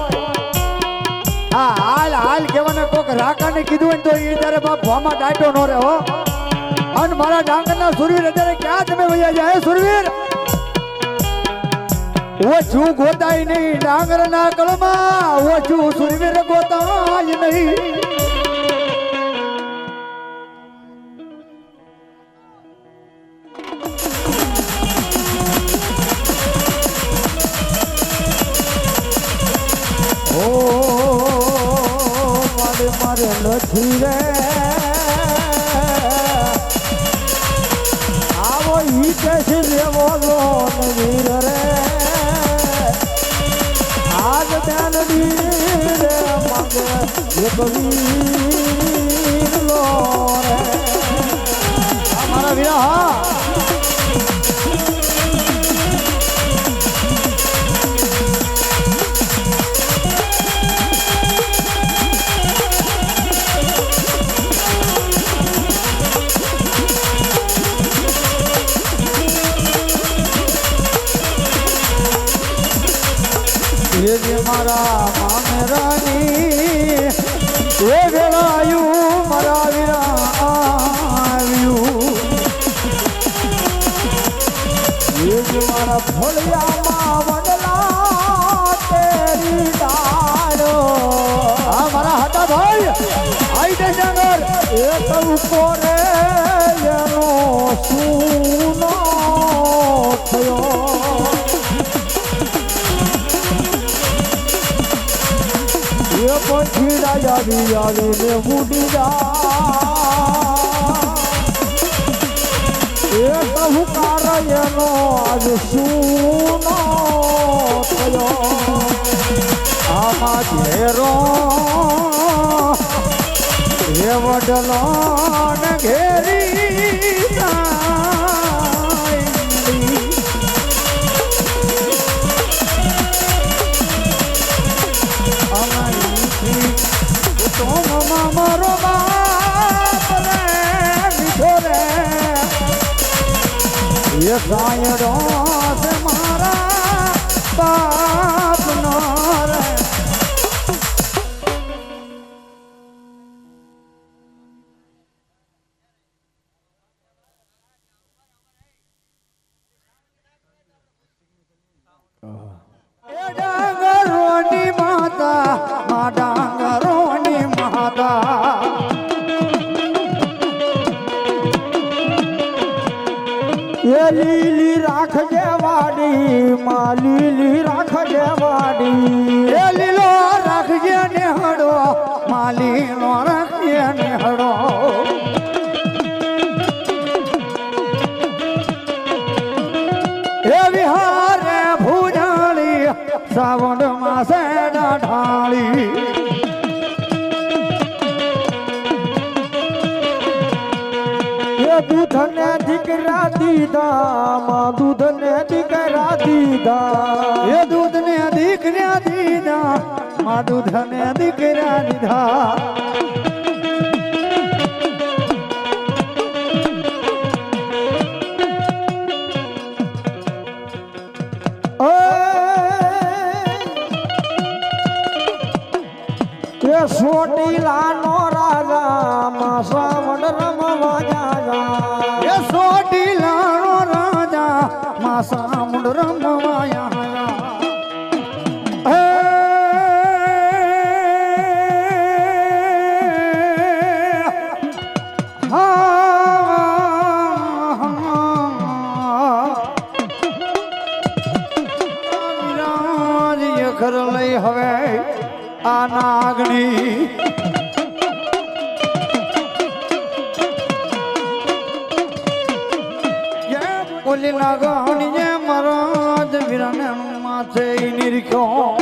હા હાલ હાલ કહેવાને કોક રાકાને કીધું હોય તો એ ત્યારે બાપ ભામાં ડાટો નો રહે હો અને મારા ડાંગરના સુરવીર અત્યારે ક્યાં તમે વૈયા જાય સુરવીર ઓછું ગોતાય નહીં ડાંગરના કળમાં ઓછું સુરવીર ગોતાય નહીં મારે નથી રે આવો હિતેશ રેવો વીર રે આજ બેનડી રે માંગે એક વીર લો રે મારા વીરા હા જે મારા મામેરાની એ વેળાયું મારા વીરા આવ્યું એ જ મારા ફળિયામાં વડલા તેરી ડાળો હા મારા હતા ભાઈ આઈ દે ડાંગર એ તો ઉપરે એનો સૂનો થયો પછીડા આવી આવે ને ઉડી જા એ કહું કારયનો આજ શું થયો આમાં ઘેરો હે વડલો ને ઘેરી મારો બાપ રે મીઠો રે એ સાયડો છે મારા બાપ નો રે ડાંગરોની માતા મા ડાંગરોની માતા એ લીલી રાખજે વાડી માં લીલી રાખજે વાડી એ લીલો રાખજે નેહડો માલીનો રાખજે નેહડો એ વિહારે ભૂજાળી સાવણ માસે ઢાળી એ દૂધ ને દીકરા દીધા માં દૂધ ને દીકરા દીધા એ દૂધ ને દીકરા દીધા માં દૂધ ને દીકરા દીધા એ સોટીલાનો રાજા માં શ્રાવણ રમવા જાજા એ સોટીલાનો રાજા માં સામુંડ રમવાયા ખર લઈ હવે આ નાગણી ઓલી નાગણી જે મહારાજ વીરને માથે નિરીખ્યો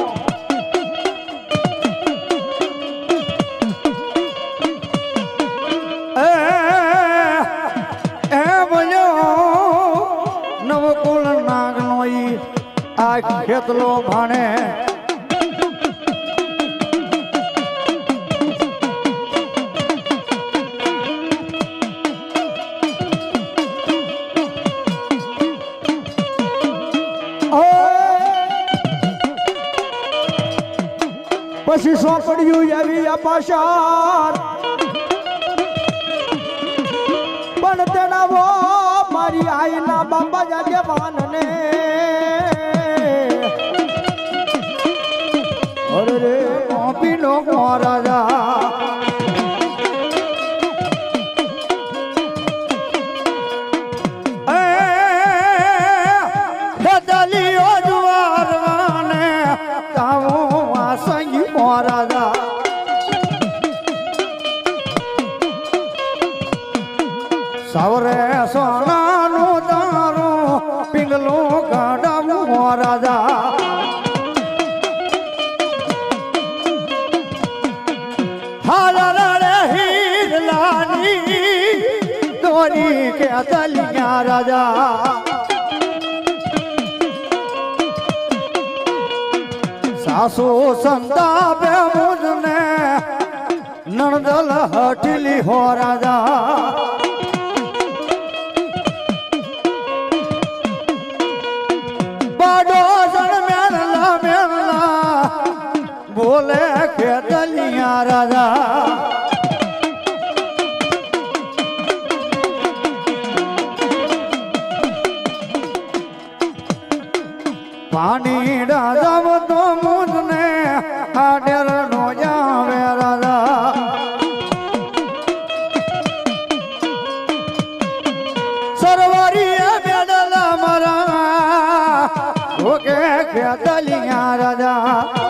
એ બોલ્યો નવકુળ નાગનો આ ખેતલો ભાણે પછી સોંપડ્યું આવી અપાશાર પણ તેના વો મારી આઈના બાપા જાગે વાનને અરે રે પીનો રાજા દલિયો જુવારવાને કાવો વાસંગી રાજા સવરે સોનાનું તારું પિંગલું કાઢાવું રાજા હાલરે હીરલાની દોરી કે દલિયા રાજા સાસુ સંતાપે મુજને નણદલ હટલી હો રાજા બાડો જણ મેળલા બોલે કે દલિયા રાજા પાણી રાજા તો મુજને આડેર નો જાવે રાજા સરવારી બેડલા મારા ઓકે કે દલિયા રાજા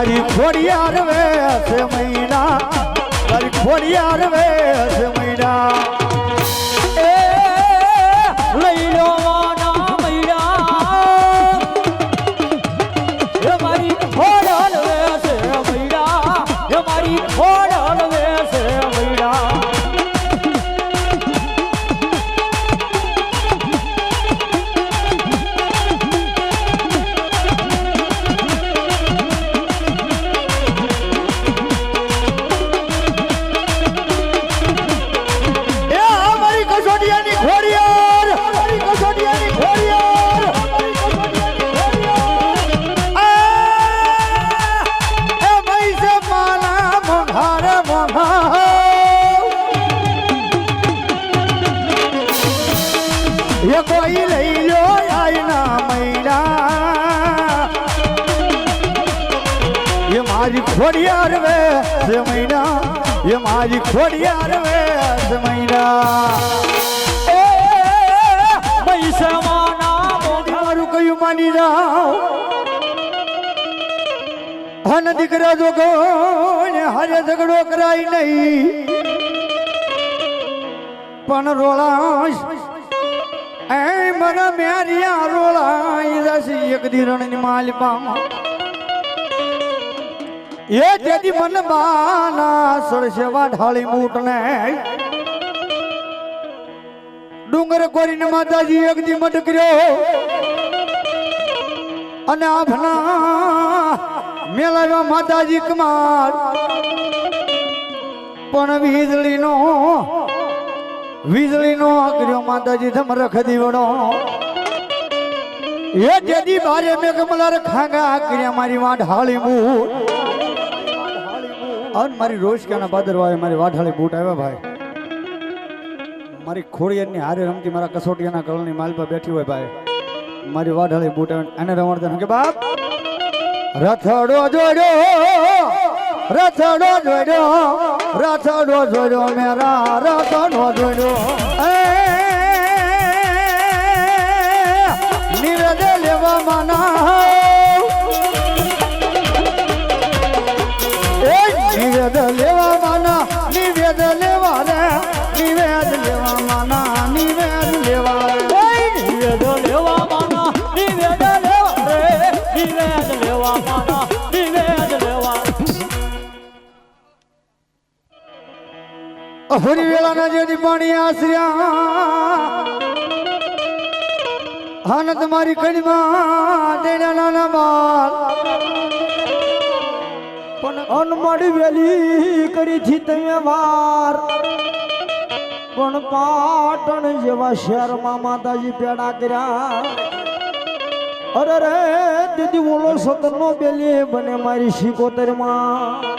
મારી ખોડિયાર વેસ મૈડા મારી ખોડિયાર વેસ મૈડા એ લઈ લો માના મૈડા એ મારી ખોડલ વેસે મૈડા એ મારી ખોડલ વેસે મૈડા કોઈ લઈ લો આયના મૈડા એ મારી ખોડિયાર વેસ મૈડા એ મારી ખોડિયાર વેસ મૈડા એ પૈસા માના મારું કયું માની જાઓ હન દીકરા જોગો ને હારે ઝઘડો કરાય નહીં પણ રોળાશ એ મને મેરિયા રોળાઈ જશે એક દિરણની માલપામાં એ જેદી મન બાના સળસે વાઢાળી મૂટને ડુંગર કોરીને માતાજી એક દી મટક્યો અને આભના મેળવ્યા માતાજી કમાર પણ વીજળીનો કર્યો માતાજી થમ રખદી વડો એ જેદી બારે મેં કમલાર ખાંગા કર્યા મારી વાઢાળી બૂટ અને મારી રોજકાના પાદરવાએ મારી વાઢાળી બૂટ આવ્યા ભાઈ મારી ખોડિયારની હારે રમતી મારા કસોટિયાના કળની માલ પર બેઠી હોય ભાઈ મારી વાઢાળી બૂટ આવે એને રમણતા કે બાપ રથડો જોડ્યો મેરા રથડો જોડ્યો નિવેદ લેવા માના નિવેદ લેવા માના નિવેદ લેવા રે નિવેદ લેવા માના નિવેદ લેવા નિવેદ લેવા માના નિવેદ લેવા રે નિવેદ લેવા માના નિવેદ લેવા હરી વેળાના જેની પાણી આશ્ર્યા હાન તમારી કડીમાં દેડા નાના બાલ પણ અનમળી વેલી કરી થી તમે વાર પણ પાટણ જેવા શહેરમાં માતાજી પેડા કર્યા અરે રે દીદી ઓલો સતરનો બેલી બને મારી શિકોતરમાં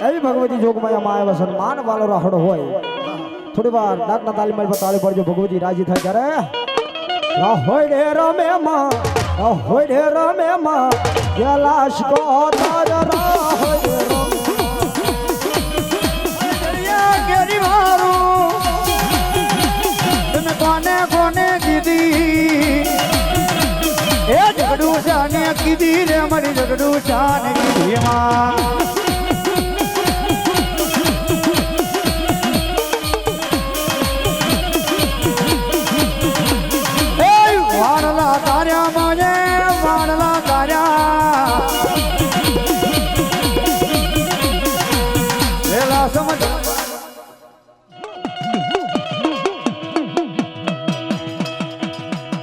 એવી ભગવતી જોગમાયા માં આવ્યા છે માન વાલો રાહડો હોય થોડી વાર નાકના તાલી મારી પર તાળી પડજો ભગવતી રાજી થાય ત્યારે હોય રે રમે માં હોય રે રમે માં ગલાશ કો તાર હોય કેરી મારું તને કોને કીધી એ ઝઘડું શાને કીધી રે મારી ઝઘડું શાને કીધી માં વાણલા તાર્યા માને વાણલા તાર્યા વેલા સમજ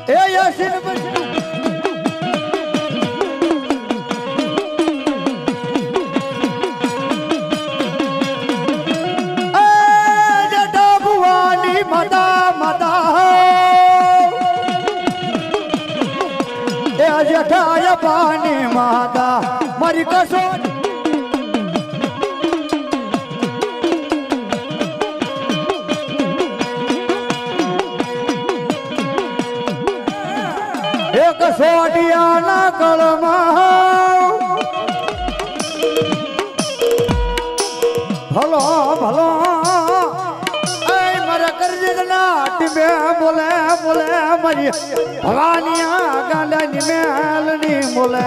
એ યાસીન જટા ભુવાની માતા માતા જઠાય પાણી માતા મારી કસો એક સોટિયાના કળમાં ભલો ભલો મારા કરજના ટીમે બોલે બોલે મારી ભવાની ગાંડાની મેલની બોલે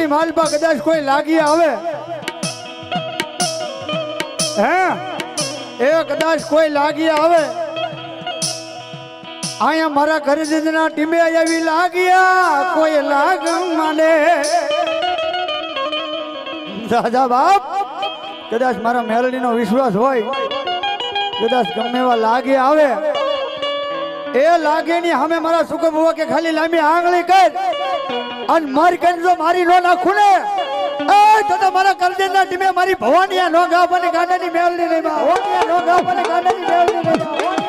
ધરતીની માલપા કદાચ કોઈ લાગી આવે હે એ કદાચ કોઈ લાગી આવે અહીંયા મારા ઘરે દીદના ટીમે આવી લાગ્યા કોઈ લાગ માને દાદા બાપ કદાચ મારા મેલડીનો વિશ્વાસ હોય કદાચ ગમે એવા લાગે આવે એ લાગે ની સામે મારા સુખ બુવા કે ખાલી લાંબી આંગળી કર અને મારી કઈ જો મારી નો નાખું ને એ તો મારા કરજેના ટીમે મારી ભવાની નો ગાવાની ગાંડાની મેલડી નહીં ભવાની નો ગાવાની ગાંડાની મેલડી નહીં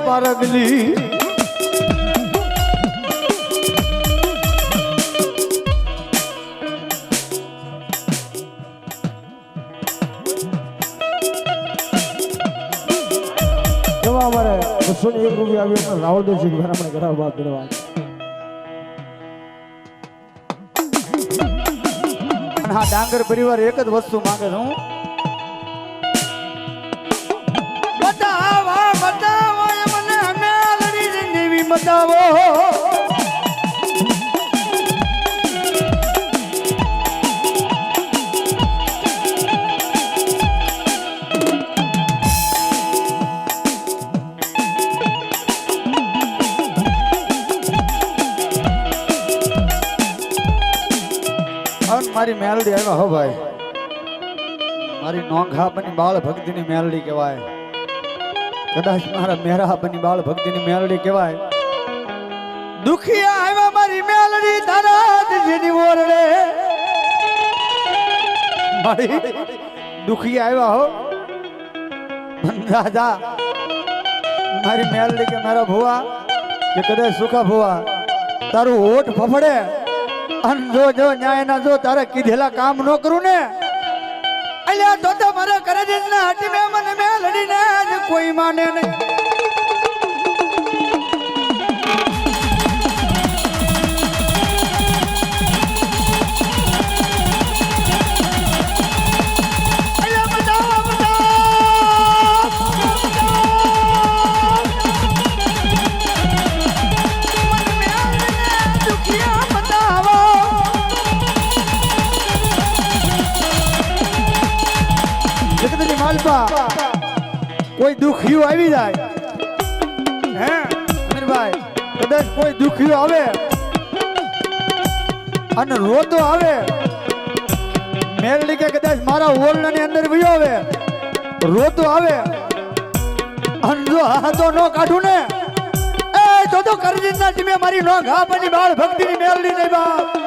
પારગલી એવા અમારે 201 રૂપિયા આવ્યો રાહુલ દેવજી ઘર આપણે ઘર બાપ દેવા હા ડાંગર પરિવાર એક જ વસ્તુ માંગે છે હું બતાવો મારી મેલડી આવ્યા હો ભાઈ મારી નોંઘા બની બાળ ભક્તિની મેલડી કહેવાય કદાચ મારા મેરા બની બાળ ભક્તિની મેલડી કહેવાય દુખિયા આવ્યા મારી મેલડી તારા દીની ઓરડે મારી દુખિયા આવ્યા હો દાદા મારી મેલડી કે મારા ભુવા કે કદાચ સુખા ભુવા તારું હોઠ ફફડે અને જો ન્યાયના જો તારે કીધેલા કામ ન કરું ને અલ્યા તો મારા કરે જ ના હટી મે મને મેલડીને કોઈ માને નહીં કોઈ દુખિયું આવી જાય હે અમીરભાઈ કદાચ કોઈ દુખિયું આવે અને રોતો આવે મેલડી કે કદાચ મારા ઓરડાની અંદર વયો આવે રોતો આવે અને જો હાથો ન કાઢું ને એ તો કરજીના ટીમે મારી નો ઘા બની બાળ ભક્તિની મેલડી નહીં બાપ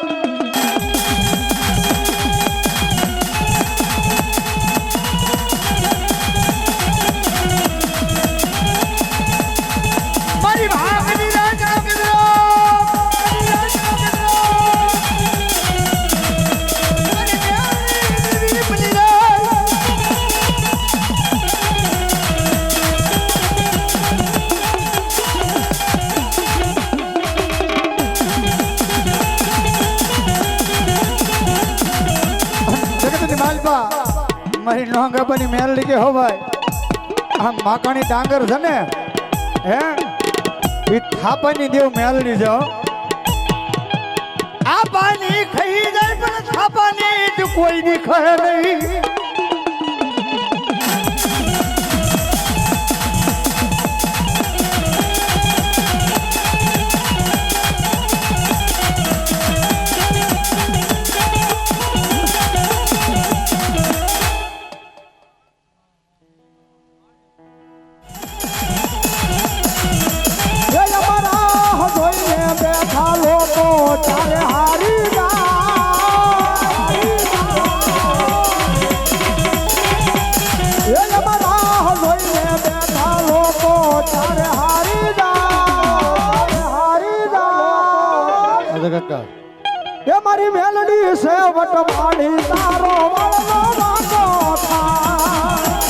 મારી નોંગા બની મેલડી કે હો ભાઈ આ માકાણી ડાંગર છે ને હે એ થાપાની દેવ મેલડી છે આ પાણી ખાઈ જાય પણ થાપાની કોઈ ની ખહે નહીં એ મારી મેલડી છે વટમાળી તારો વળનો વાંકો થાય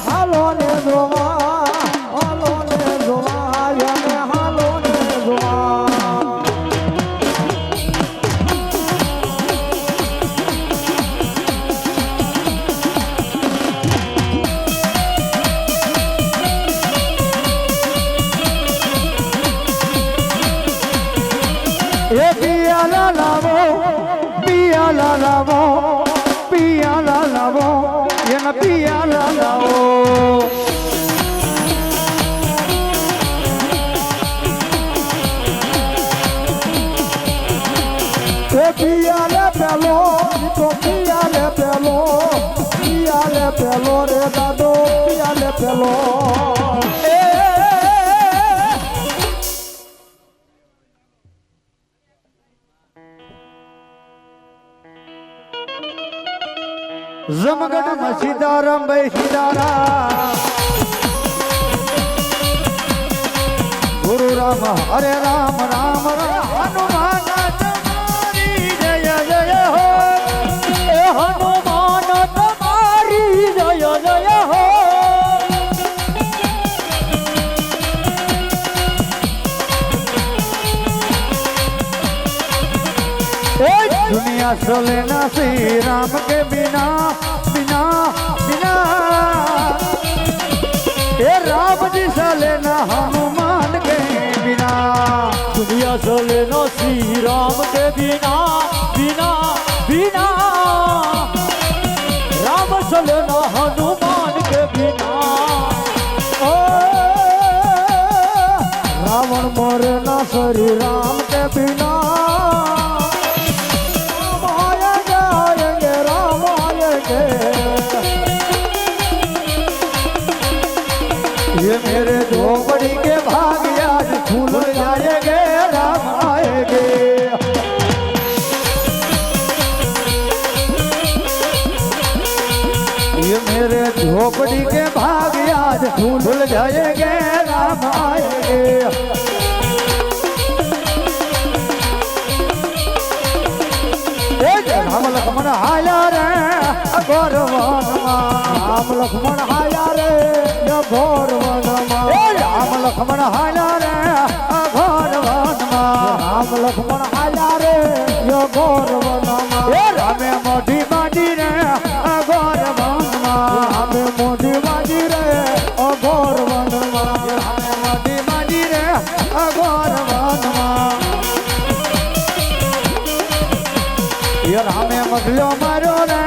હાલો ને જોવા હાલો ને જોવા એને હાલો ને જોવા એ પિયાલા લાવો પિયાલા લાવો પિયાલા લાવો એના પિયાલા લાવો એ પિયાલે પેલો તો પિયાલે પેલો રે દાદો પિયાલે પેલો જમગઢમાં સીતારામ ભાઈ સીતારામ ગુરુ રામ હરે રામ રામ રામ હનુમાન તમારી જય જય હો એ હનુમાન તમારી જય જય હો दुनिया चले ना श्री राम के बिना बिना बिना ये राम जी चले ना हनुमान के बिना दुनिया चले न श्री राम के बिना बिना बिना राम चले न हनुमान के बिना ओ रावण मरे ना श्री राम के बिना राम आएंगे ये मेरे झोपड़ी के भाग आज खुल जाएंगे राम आएंगे ये मेरे झोपड़ी के भाग आज खुल जाएंगे राम आएंगे राम लक्ष्मण आया रे घोर वनमा राम लक्ष्मण आया रे घोर वनमा राम लक्ष्मण आया रे घोर वनमा राम लक्ष्मण आया रे घोर वनमा रामे मोटी बाजी रे घोर वनमा रामे मोटी बाजी रे घोर वनमा रामे मोटी बाजी रे घोर वनमा ये रामे मगलो मारो रे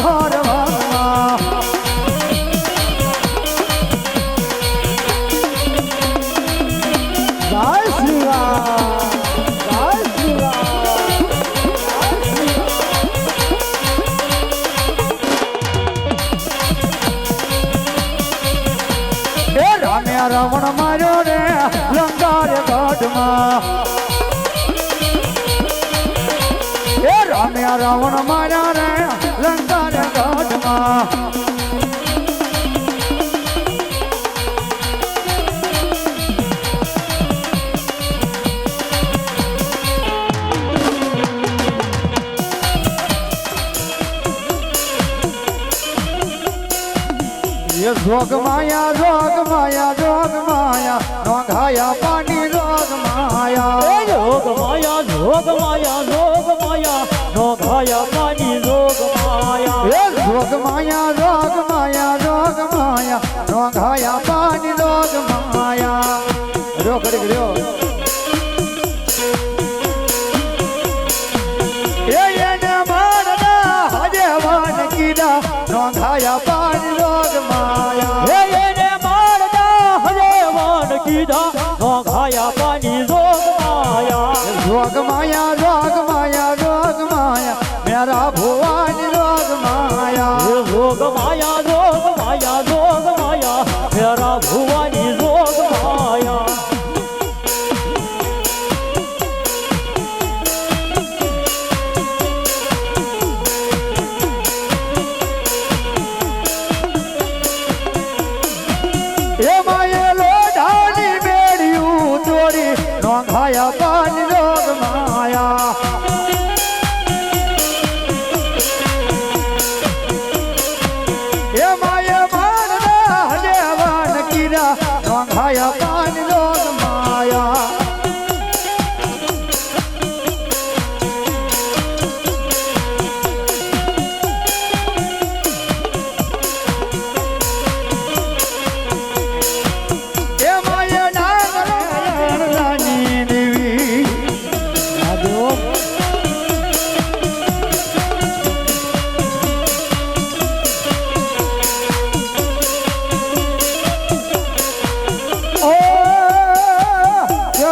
घोर वनमा जय श्री राम जय श्री राम ए रामे रावण मारो रे लंकार घाटमा रामे रावण मारा रे लंका रे घाटमा ये जोग माया नोघाया पानी जोग माया जोग माया जोग माया जोग माया नोघाया पानी जोग माया जोग माया नोघाया पानी जोग माया रो करी रो ये ने मारना हजे वन कीड़ा नोघाया पानी जोग माया ये ने मारना हजे वन कीड़ा नोघाया पानी जोग माया जोग माया मेरा भुवन जोग माया जोग माया मेरा भुवानी जोग माया ખાયા પાન જોગ માયા એ માય માનના હદેવાન કીરા ખાયા પાન જોગ માયા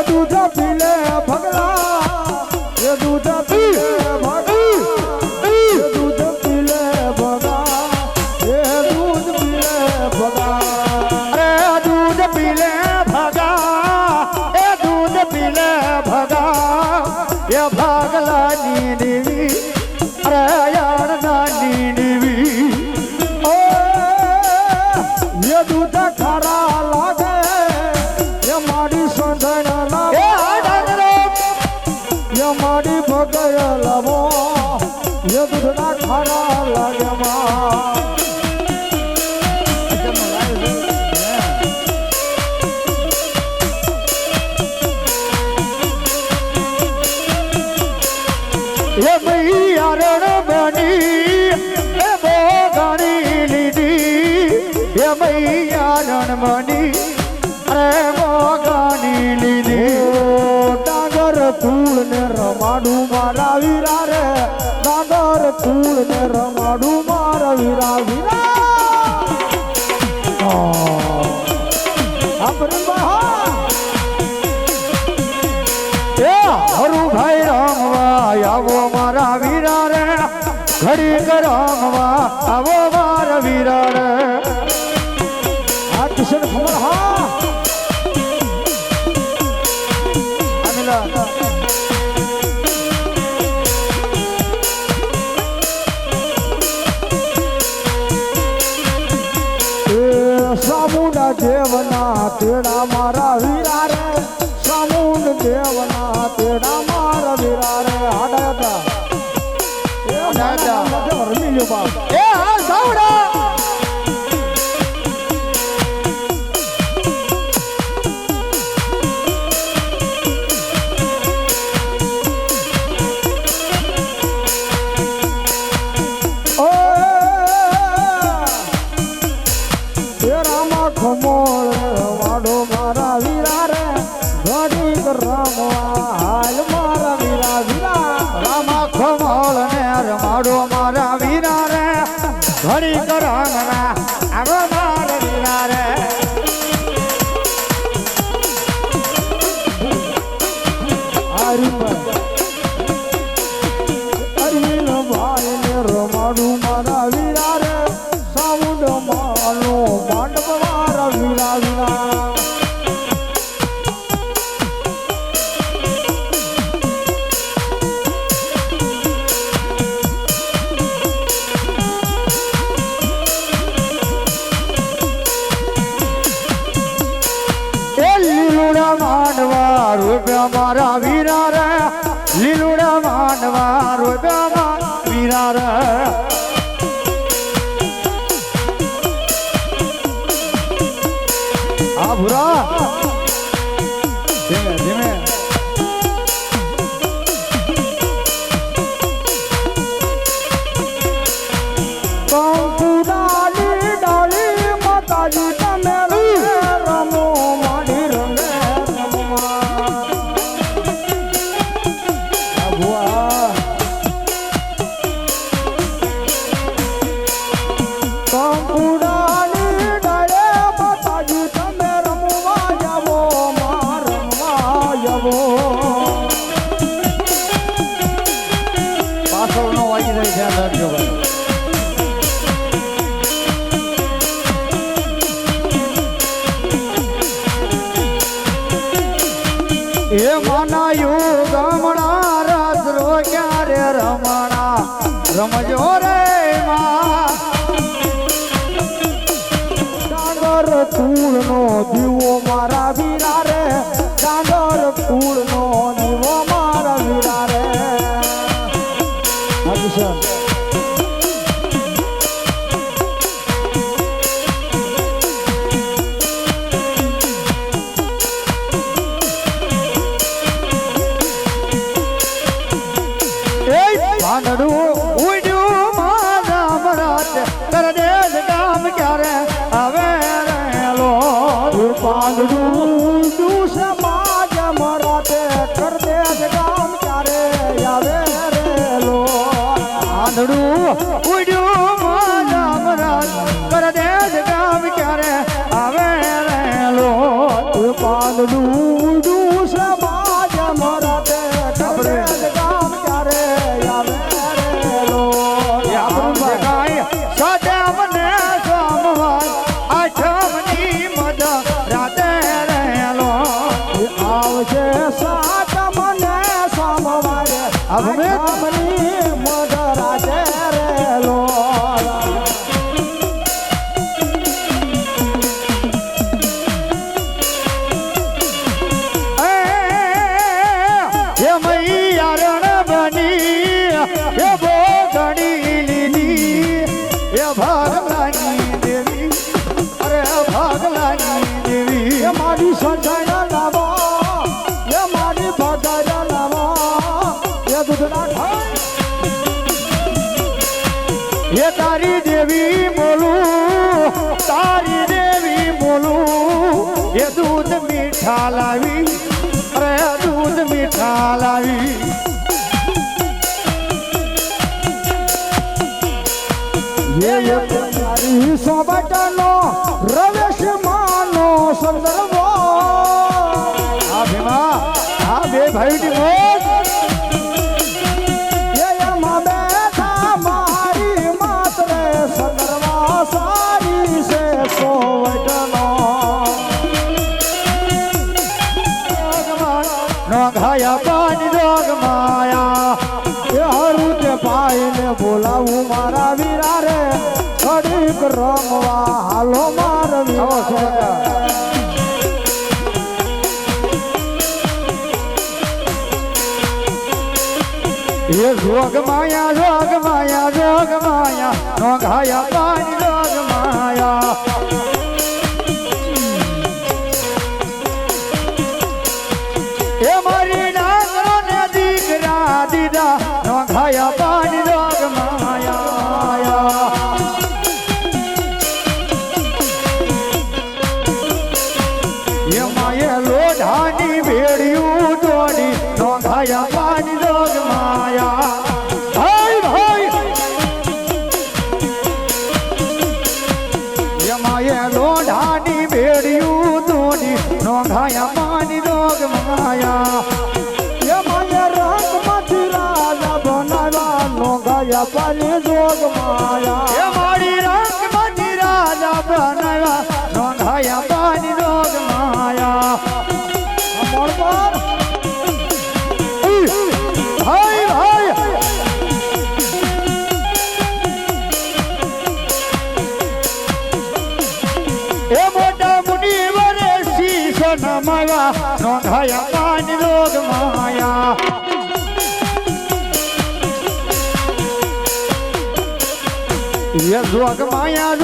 दूध पीले भगला ये दूध पीले भगा ये दूध पीले भगा ये दूध पीले भगा अरे दूध पीले भगा ये दूध पीले भगा ये भागला नींदवी अरे यार ना नींदवी ओ ये दूध खारा लागे ये माड़ी संधन મારી ભગય લાવો એ દૂધના ખારા લાગ્યામાં એ મૈયારણ બની એ બોગાણી લીધી એ મૈયારણ બની અરે બોગાણી લીધી ડાંગર તુળ ને રમાડું મારા વીરા રે ડાંગર તુળ ને રમાડું મારા વીરા વીરા હરુભાઈ રમવા આવો મારા વીરા રે ઘડીક રમવા આવો મારા વીરા રે આ કિશન ખબર હા સામુંડા દેવના તેડા મારા વીરા રે સામુંડ દેવના તેડા મારા વીરા રે હાડા હતા રમી લ્યો બાપ એ હા સાવડા ખમોળ રમાડો મારા વીરા રે ઘડીક રમવા હાલ મારા વીરા વીરા રામા ખમોળ ને રમાડો મારા વીરા રે ઘડીક રમવા આવો મારા વીરા રે અરીલ ભાઈ ને રમાડું મારા વીરા રે સામુદ માનો માંડવ મારા વીરા વીરા લીલુડા માંડવા રૂપિયા મારા વીરા રે લીલુડા માંડવા રૂપિયા મારા વીરા રે આ ભૂરા ધીમે ધીમે કંકુડાલી ડાલી માતાજી તમે રમો માડી રંગે રમવા ભુવા કંકુડાલી ડાલે માતાજી તમે રમવા જાવો માં રમવા જાવો પાછળ નો વાગી રહી ધ્યાન રાખજો ભાઈ એ માના યુગમણા રાત રો ક્યારે રમણા રમજો રે માં ડાંગર ડાંગર કુળનો દીવો મારા વીરા રે ડાંગર કુળનો દીવો મારા વીરા રે હા કિશન પાંદડું ઉડ્યું મારા મરાત કર દે કામ ક્યારે હવે રેલો પાંદડું સમાજ મરાતે કર દે ગામ ક્યારે આવે રેલો પાંદડું ઉડ્યું મારા મરાત કર દે કામ ક્યારે હવે રેલો પાંદડું સમાજ મરાતે કર દે ગામ ક્યારે આવે રેલો સદા મને સોમવાર આઠમની મદ રાતે રેલો આવશે સાત મને સોમવારે આઠમની મધરાતે રેલો એ મૈયા રણ બની એ બો ગણી લીધી એ ભાગલાની દેવી અરે ભાગલાની દેવી એ મારી સંજાના લાવો એ મારી ભગાના લાવો એ દૂધના ખાય એ તારી દેવી બોલું તારી દેવી બોલું એ દૂધ મીઠા લાવી અરે દૂધ મીઠા લાવી એ મારી સોબટનો રવેશ માનો સંદર્ભો આ ભીમા આ બે ભાઈની મોજ એમાં બેઠા મારી માતરે સંદર્ભા સારી છે સોવટનો નોંધાયા પાણી રોગ માયા એ હારું તે ભાઈને બોલાવું મારા વીરા રે ઘડીક રમવા હાલો મારા વીરા એ જોગ માયા નોંધાયા પાણી રોગ માયા એ મારી નાગરો ને દીકરા દીધા નોંધાયા પાણી રોગ માયા એ માએ લોઢાની ભેડિયું દોડી નોંધાયા પાણી રોગ માયા ભાઈ ભાઈ એ માએ લોઢાની ભેડિયું દોડી નોંધાયા પાણી રોગ માયા એ મને રંગમાંથી રાજા બનાવ્યા નો ગયા પાણી જોગ માયા એ મારી રંગમાંથી રાજા બનાવ્યા નોંધાયા પાણી રોગ માયા અમર પર ભાઈ ભાઈ એ મોટા મુનિ વરે શીશો નમાવા નોંધાયા પાણી રોગ માયા એ જોગ માયા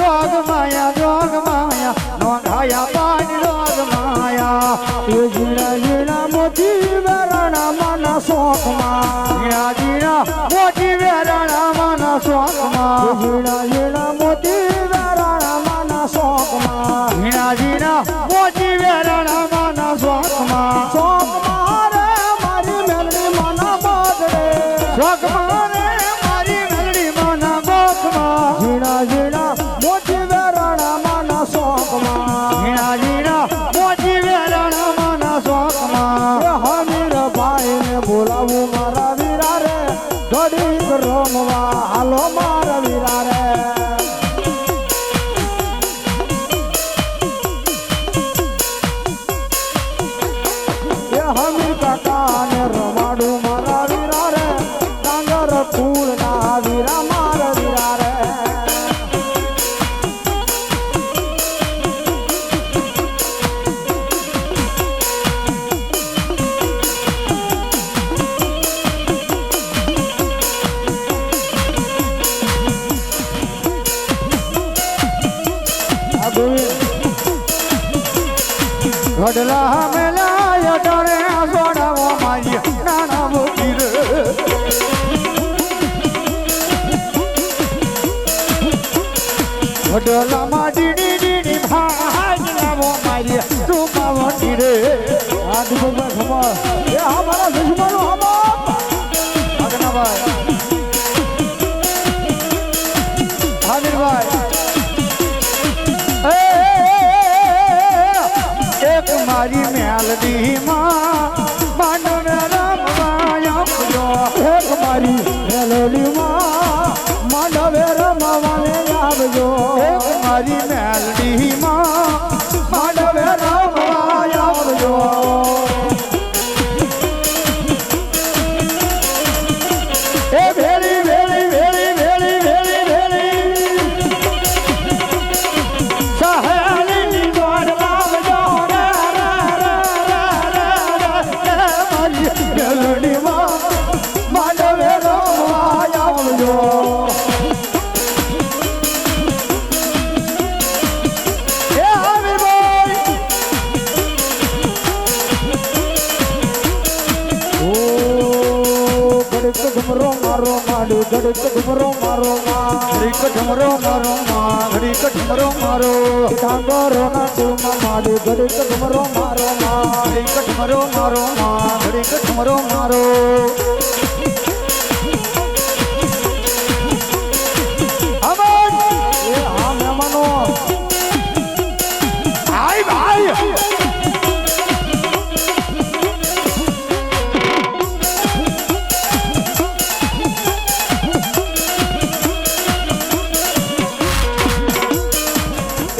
નોંધાયા પાણી રોગ માયા એ ઝીણા ઝીણા મોતી વેરાણા માના શોખમાં ઝીણા ઝીણા મોટી વેરાણા માના શોખમાં ઝીણા ઝીણા મોતી વેરાણા માના શોખમાં ઝીણા ઝીણા મોટી વેરાણા માના શોખમાં શોખમાં રે મારી મેલડી માના બાદડે શોખમાં રે મારી મેલડી માના ગોખમાં ઝીણા ઝીણા મોતી વેરાણા માના શોખમાં ઝીણા ઝીણા મોટી વેરાણા માના શોખમાં એ હમીર ભાઈને બોલાવું મારા વીરા રે ઘડીક રમવા હાલો મારા વીરા રે એ હમીર કાકાને રમાડું મારા વીરા રે ડાંગર કુળના વીરા મારા વીરા રે વડલા મેલાય ડાળે સોડાવો મારી નાના મોટી રે વડલામાં ડીડી ડીડી ભાઈ નાવો મારી રૂપા મોટી રે આ દીપકભાઈ ખબર એ હા મારા દુશ્મનો હમો ભાઈ હાજરભાઈ એક મારી મેલડી માં માંડવે રમવા આપજો એક મારી મેલોડી માં માંડવે રમવાને આવજો એક મારી મેલડી માં માંડવે રમવા આપજો એ ભેળી ભેળી ભેળી ભેળી ભેળી ભેળી સહેલીની દોડ લાવજો રે રે રે રે મારી મેલડીમાં માંડવે રમવા આવજો એ આવી બોય ઓ ગડક ઘમરો મારો માડો ગડક ઘમરો મારો ઘડી કઠમરો મારો માં ઘડી કઠમરો મારો ડાંગરો ના તુમાં માડો ગડક ઘમરો મારો ઘડી કઠમરો મારો માં ઘડી કઠમરો મારો અમન એ હા મહેમાનો આય ભાઈ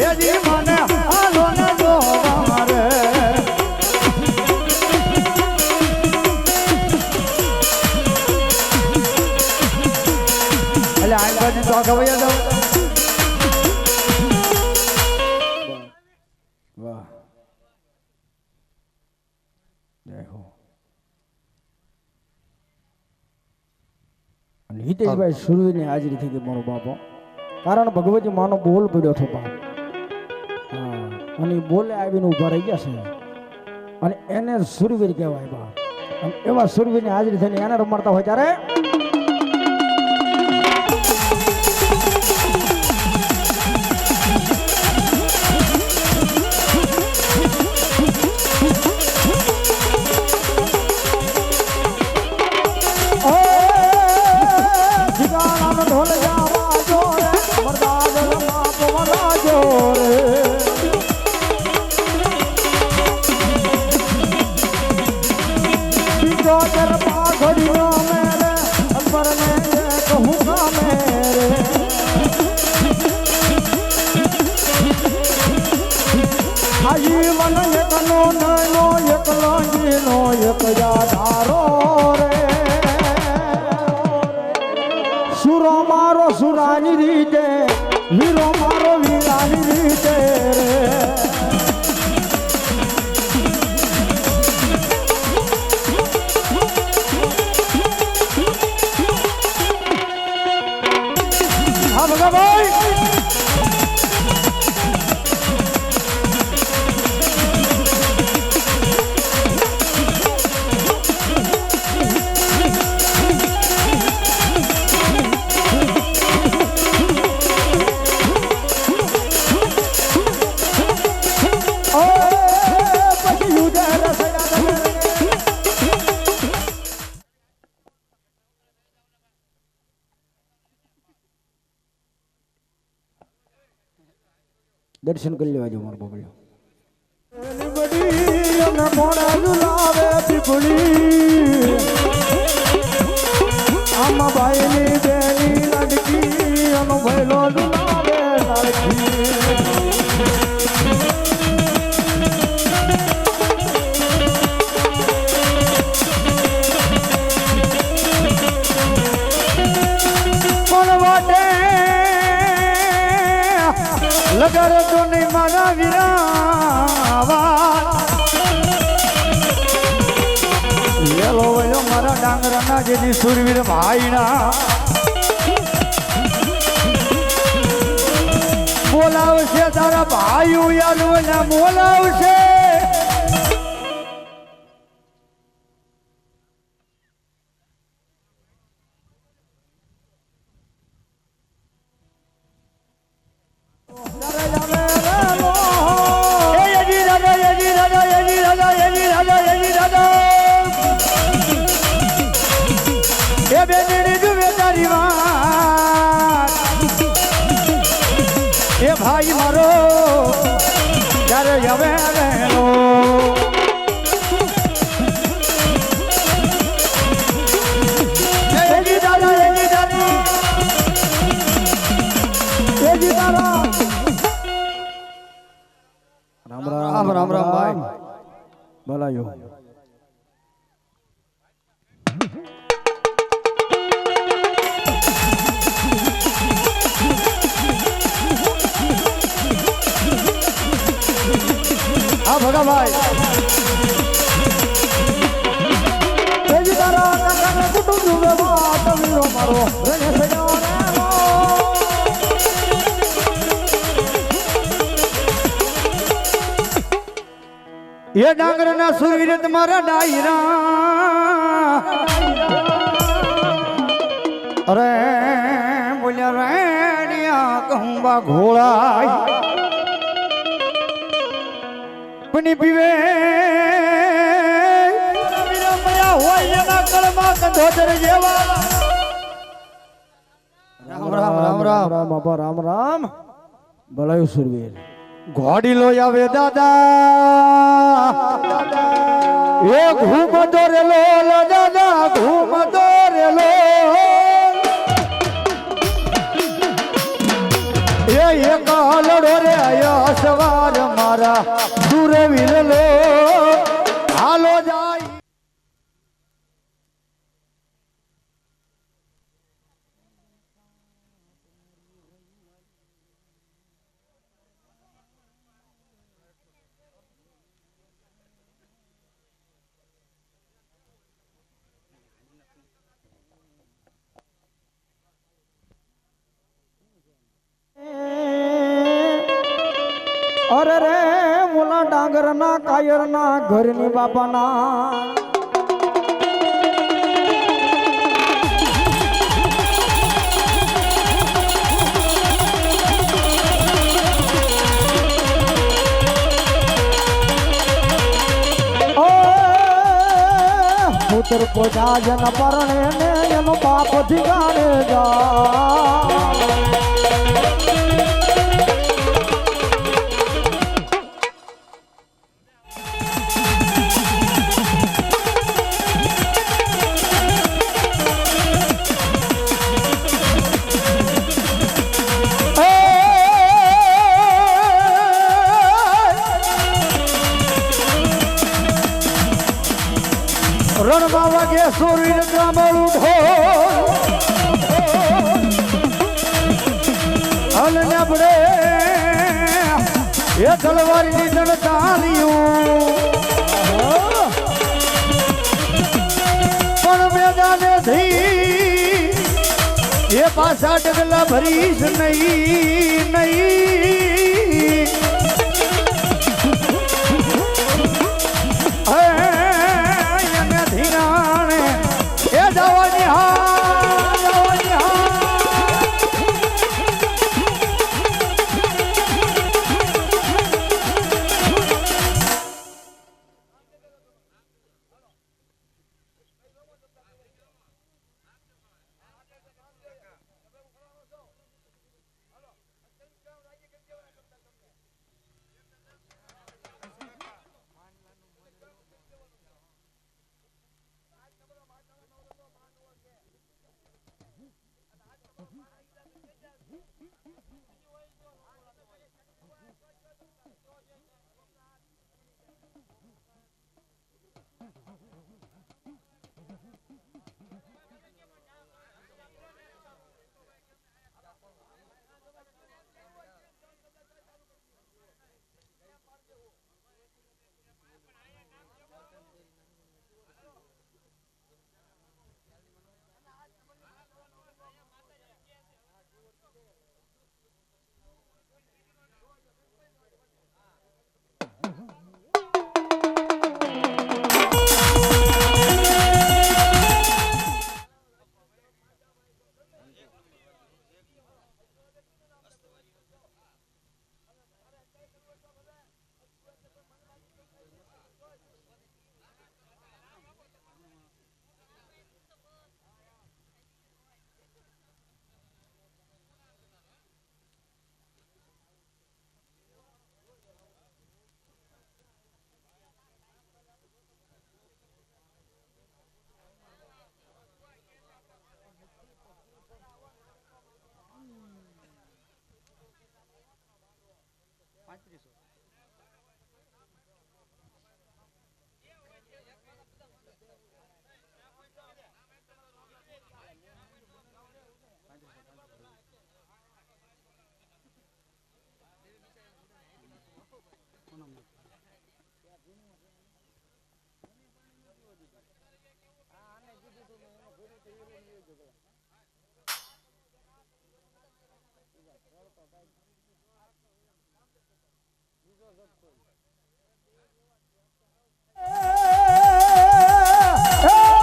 એજી મને હાલો ને જોવા રે એટલે આ બાજુ તો ખબર જાવ વાહ જય હો અને હિતેશભાઈ સુરવીની હાજરી થઈ ગઈ મારો બાપો કારણ ભગવતી માનો બોલ પડ્યો હતો બાપ હા અને ઈ બોલે આવીને ઊભા રહી ગયા છે અને એને સુરવીર કહેવાય બાપ અને એવા સુરવીરની હાજરી થઈને એને રમાડતા હોય ત્યારે ઢોલ જાવા જો રે મરદાદ રમા પવના જો રે બીજો દરબા ઘડીનો મેરે અંબર ને કહું કા મેરે આજી મન એકનો નનો એકલો જીનો એક ધારો રે સુરો મારો સુરાની રીતે વીરો મારો વીરાની રીતે રે હા ભગાભાઈ દર્શન કરી લેવા જો મારો બબલ્યો આમાં ભાઈની બેની લડકી અનો ભૈલો દુલાવે કોણ વાટે લગર તો નહીં મારા વિરાવા લેલો વયો મારા ડાંગરાના જેની સુરવીર ભાઈના બોલાવશે તારા ભાઈઓ યાર બોલાવશે ભાઈ તેજી તારા કાકાને કુટુંબ જુએ વાત વીરો મારો રણે સજાવો રે એ ડાંગરના સુરવીર તમારા ડાયરા અરે બોલ્યા રેણિયા કહુંબા ઘોળાય પની પીવે વિરમયા હોય એના કળમાં કંધોદર જેવા રામ રામ રામ રામ રામ બાપા રામ રામ ભલાયું સુરવીર ઘોડી લો આવે દાદા એ ઘૂમ દોરેલો દાદા ઘૂમ દોરેલો એ એક લડો રે આયા સવાર મારા સુરવીર લો હાલો જાય અરે રે મોલા ડાંગરના કાયરના ઘરની બાપાના પુત્ર પોતા જન પરણે ને એનો બાપ ધીગાડે જા રણમાં વાગે સુરવીર ગામડું ઢોલ અને આપણે એ તલવારની દણતાર્યું પણ મેદાને થી એ પાછા ડગલા ભરીશ નહીં નહીં જવાની હા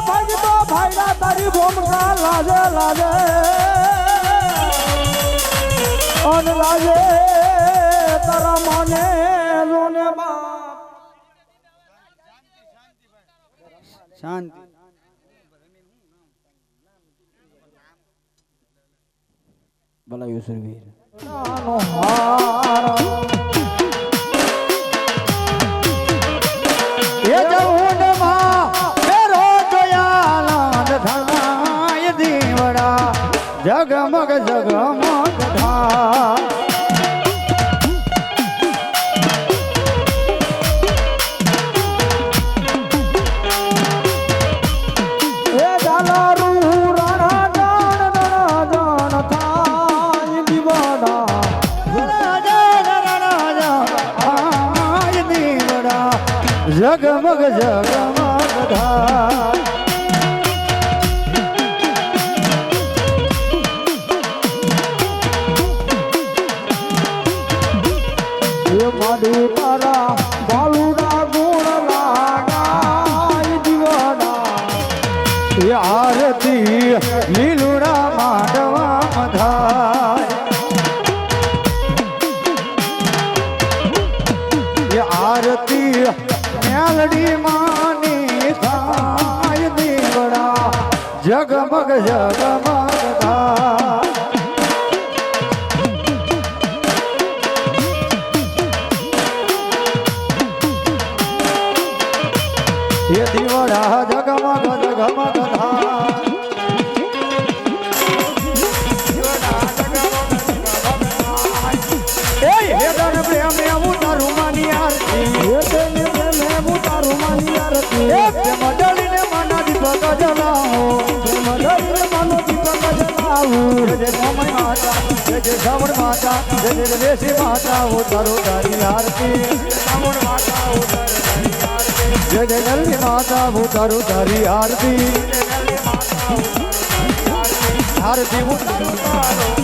ભાગતો ભાઈડા તારી ભૂમિકા લાજે લાજે અન લાજે તારા મને જોને બાપ શાંતિ ભલા સુરવીર નાનો હાર એ જઉંડમાં ફેરો જોયાલાંદ થાય દીવડા જગમગ જગમગ થાય એ જાલારું રાણા જાણ જાણ થાય દીવાડા જગમગ જગમગ થાય એ માડી તારા બાલુડા ગુણ લાગાય દીવાડા એ આરતી લીલુડા માંડવામાં થાય એ આરતી મેલડી માની થાય દીવડા જગમગ જગમગ થાય એ દીવડા જગમગ જગમગ થાય હેદન પ્રેમે ઉતારું માની આરતી એ તેને પ્રેમે ઉતારું માની આરતી એ પ્રેમ ડળીને માના દીપક જલાવો પ્રેમ ડળીને માનો દીપક જલાવું જય સમય માતા જય શ્રાવણ માતા જય દેશી માતા ઉતારો તારી આરતી શ્રાવણ માતા ઉતારો તારી આરતી જય જલ્દી માતા ઉતારો તારી આરતી આરતી ઉતારો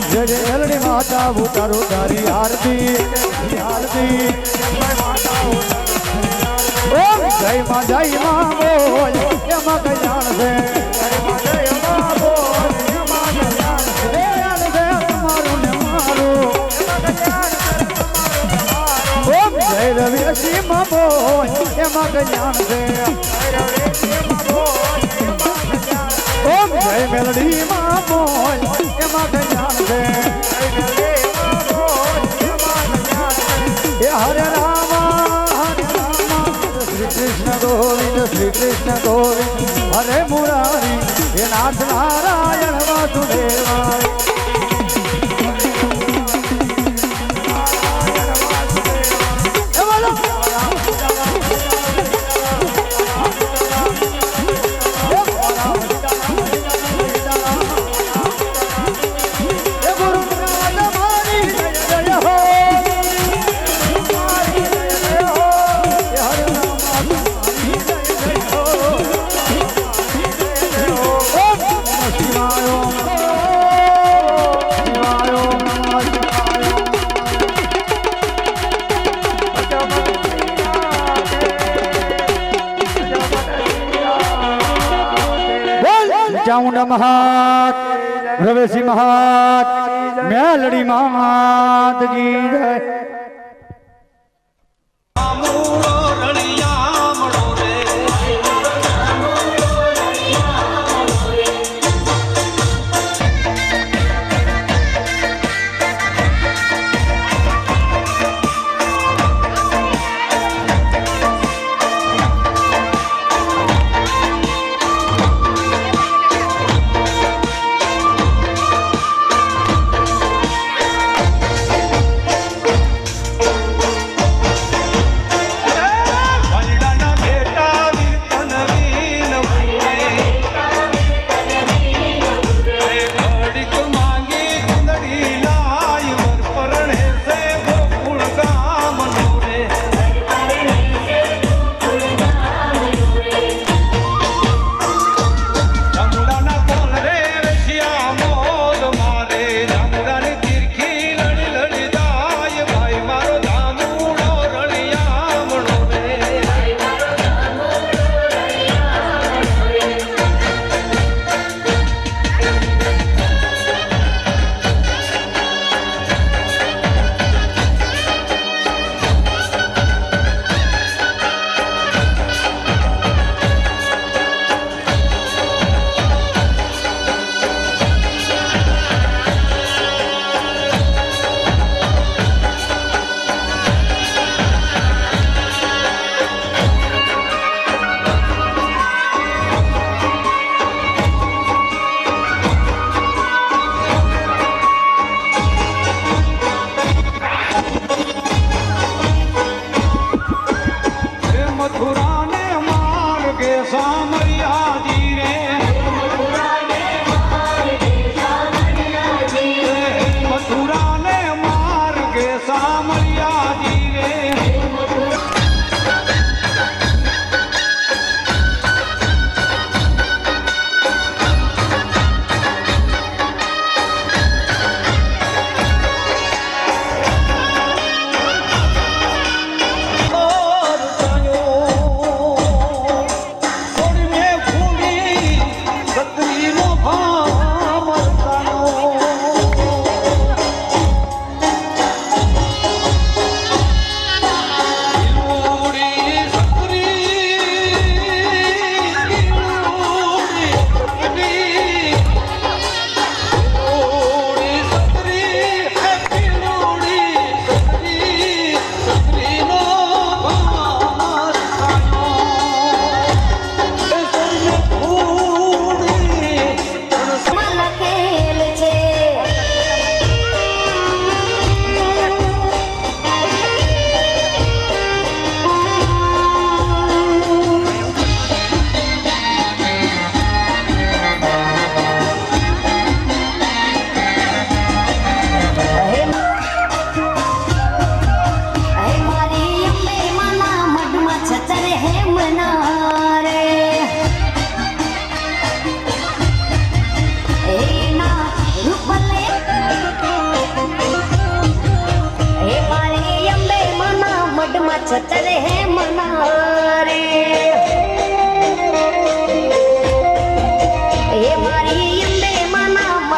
જય જલ્દી માતા ઉતારો તારી આરતી આરતી ઓમ જય માં બોલ એમાં કલ્યાણ છે જય માં બોલ એમાં કલ્યાણ છે તમારું ને મારું ઓમ જય રવિ માં બોલ એમાં કલ્યાણ છે ઓમ જય મેલડી માં બોલ એમાં કલ્યાણ છે એ હરે રામા શ્રી કૃષ્ણ ગોવિંદ હરે મુરારી હે નાથ નારાયણ વાસુદેવાય ચાઉંડ મહાત પ્રવેશી મહાત મેલડી માત કી જય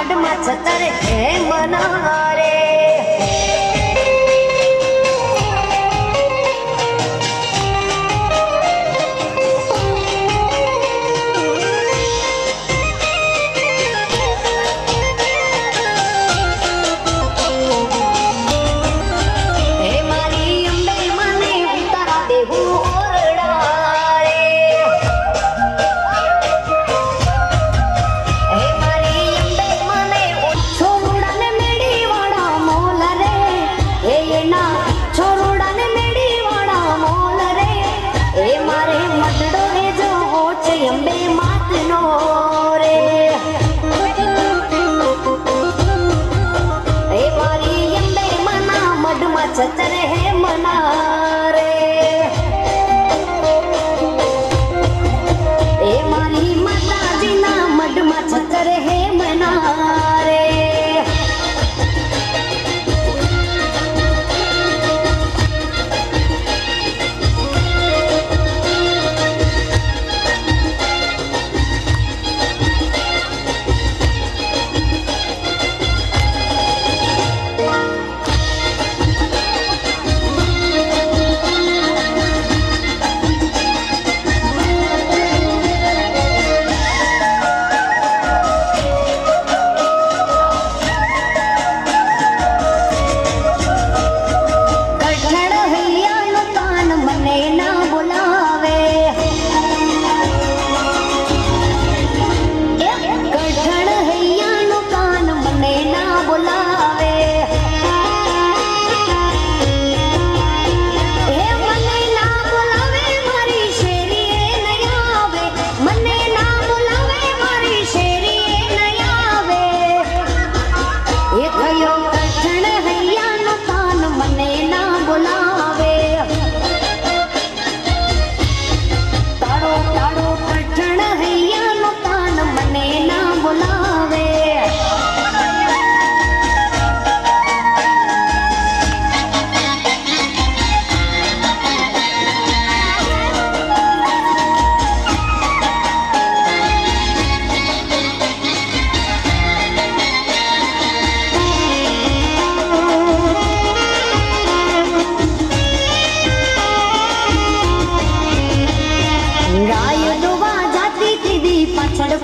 મઢમાં છતર હે મના રે છતર હે મના રે એ મારી માતાજીના મઢમાં છતર હે મના રે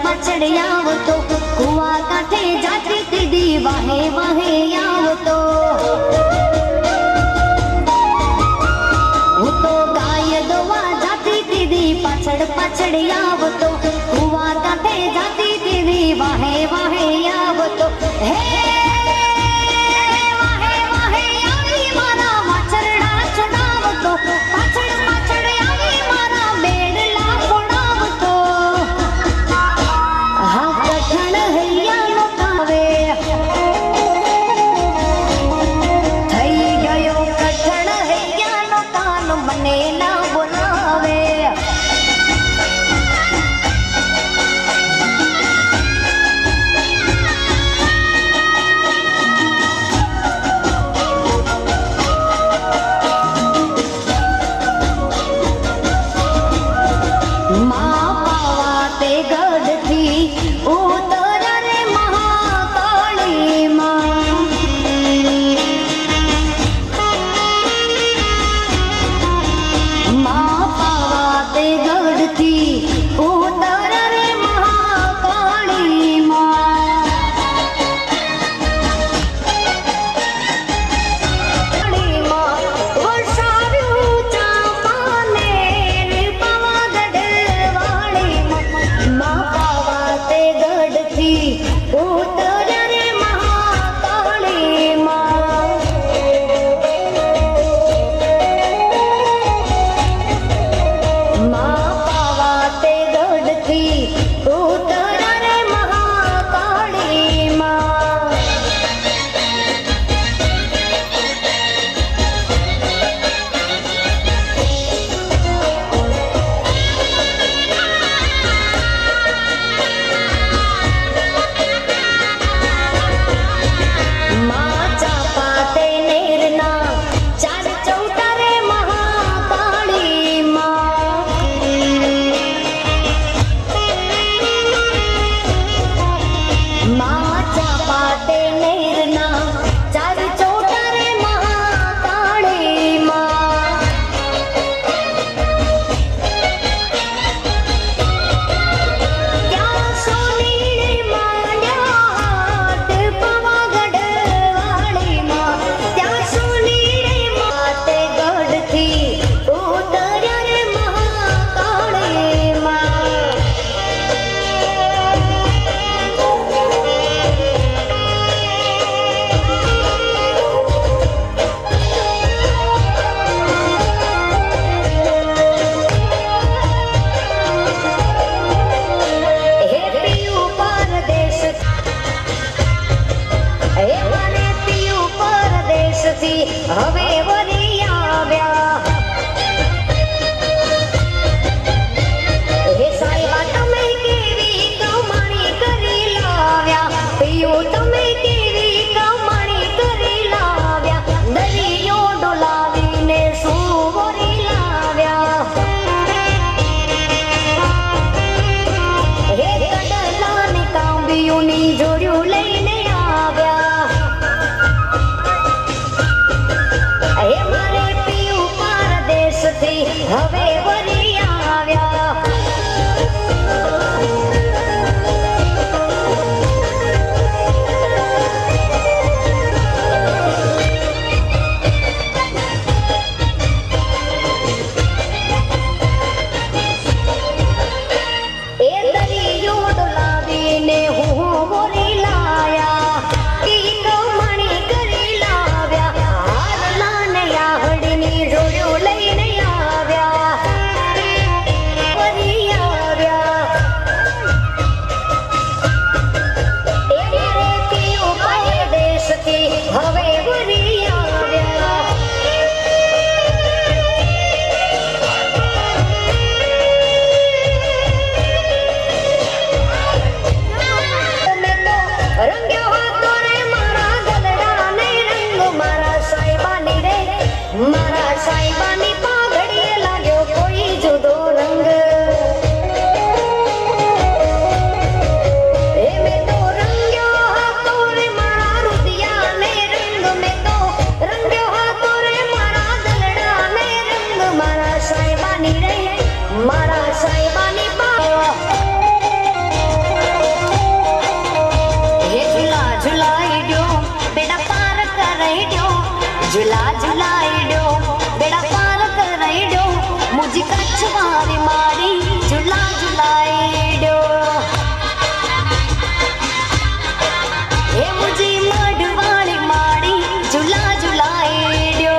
પાછળ આવતો કુવા કાંઠે જાતી તીધી વાહે વાહે આવતો હું તો ગાય દોવા જાતી તીધી પાછળ પાછળ આવતો કુવા કાંઠે જાતી તીધી વાહે વાહે આવતો હે વાહે વાહે આવી મારા વાછરડા છોડાવતો પાછળ પાછળ આવી મારા બેડલા ફોડાવતો હા કઠણ હૈયાનો કાવે ગોરીઓની જોડ્યું લઈને આવ્યા હે મારે પિયું પરદેશથી હવે વરી આવ્યા મારા સાહેબાની પાઘડીએ લાગ્યો કોઈ જુદો રંગ એ મેં તો રંગ્યો હતો રે મારા રુદિયાને રંગ મેં તો રંગ્યો હતો રે મારા દલડાને રંગ મારા સાહેબાની રે મારા સાહેબાની હે ઝુલા ઝુલાઈ દ્યો બેડા પાર કરાઈ દ્યો ઝુલા ઝુલાઈ બેડા પાર કરાઈ દો મુજી કચ્છ વારી મારી ઝુલા ઝુલાઈ દો હે મુજી મઢવાળી મારી ઝુલા ઝુલાઈ દો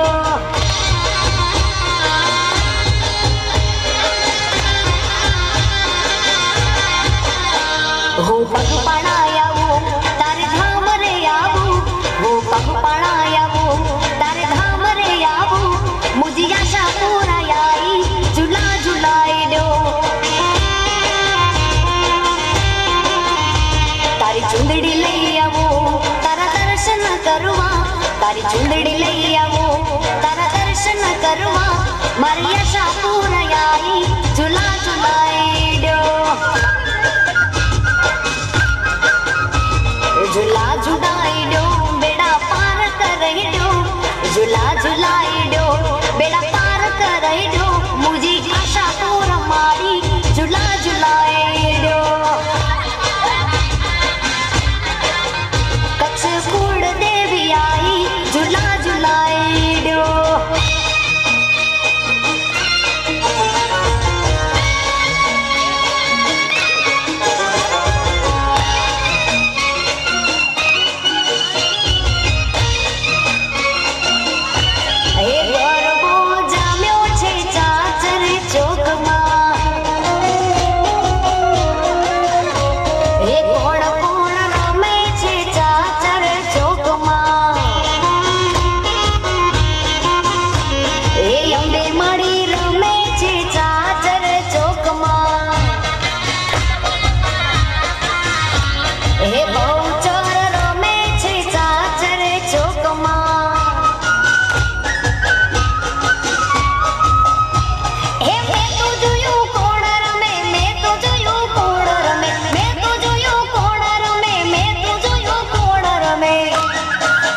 હું પગ પડાયાવું તારે ધામ રે આવું હું પગ પડાયાવું તારે ધામ રે આવું મુજી આશા પૂરાઈ ઝુલા ઝુલાઈ દો તારી ચુંદડી લઈ આવો તારા દર્શન કરવા તારી ચુંદડી લઈ આવો તારા દર્શન કરવા મારી આશા પૂરાઈ ઝુલા ઝુલાઈ દો ઝુલા ઝુલાઈ દો બેડા પાર કરાઈ દો ઝુલા ઝુલાઈ દો બેડા પાર કરાઈ દો મુજી આશા પૂર મારી ઝુલા ઝુલાઈ દો કચ્છ કુળ દેવી આઈ ઝુલા ઝુલાઈ દો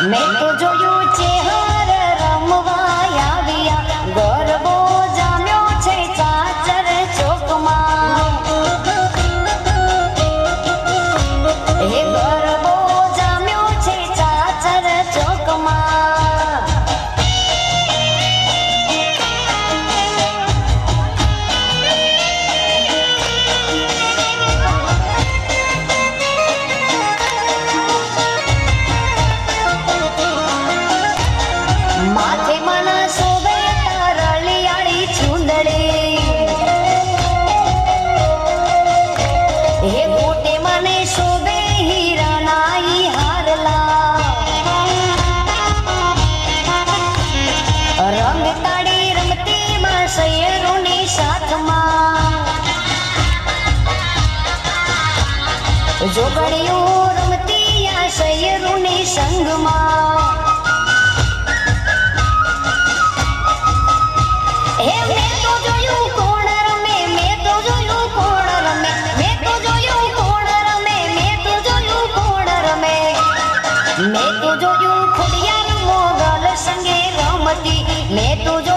મેં તો જોયું છે હાર રમવા આવ્યા ગરબો જામ્યો છે ચાચર ચોકમાં એ ગરબો જામ્યો છે ચાચર ચોકમાં માથે મને શોભે તરલિયાળી ચૂંદડી હે મોટે મને શોભે હીરાનાઈ હારલા રંગ તાળી રમતી માં સૈયરોની સાથમાં જોગણીઓ રમતી આ સૈયરોની સંગમાં મેં તો જોયું કોણ રમે મેં તો જોયું કોણ રમે મેં તો જોયું કોણ રમે મેં તો જોયું મેં તું જો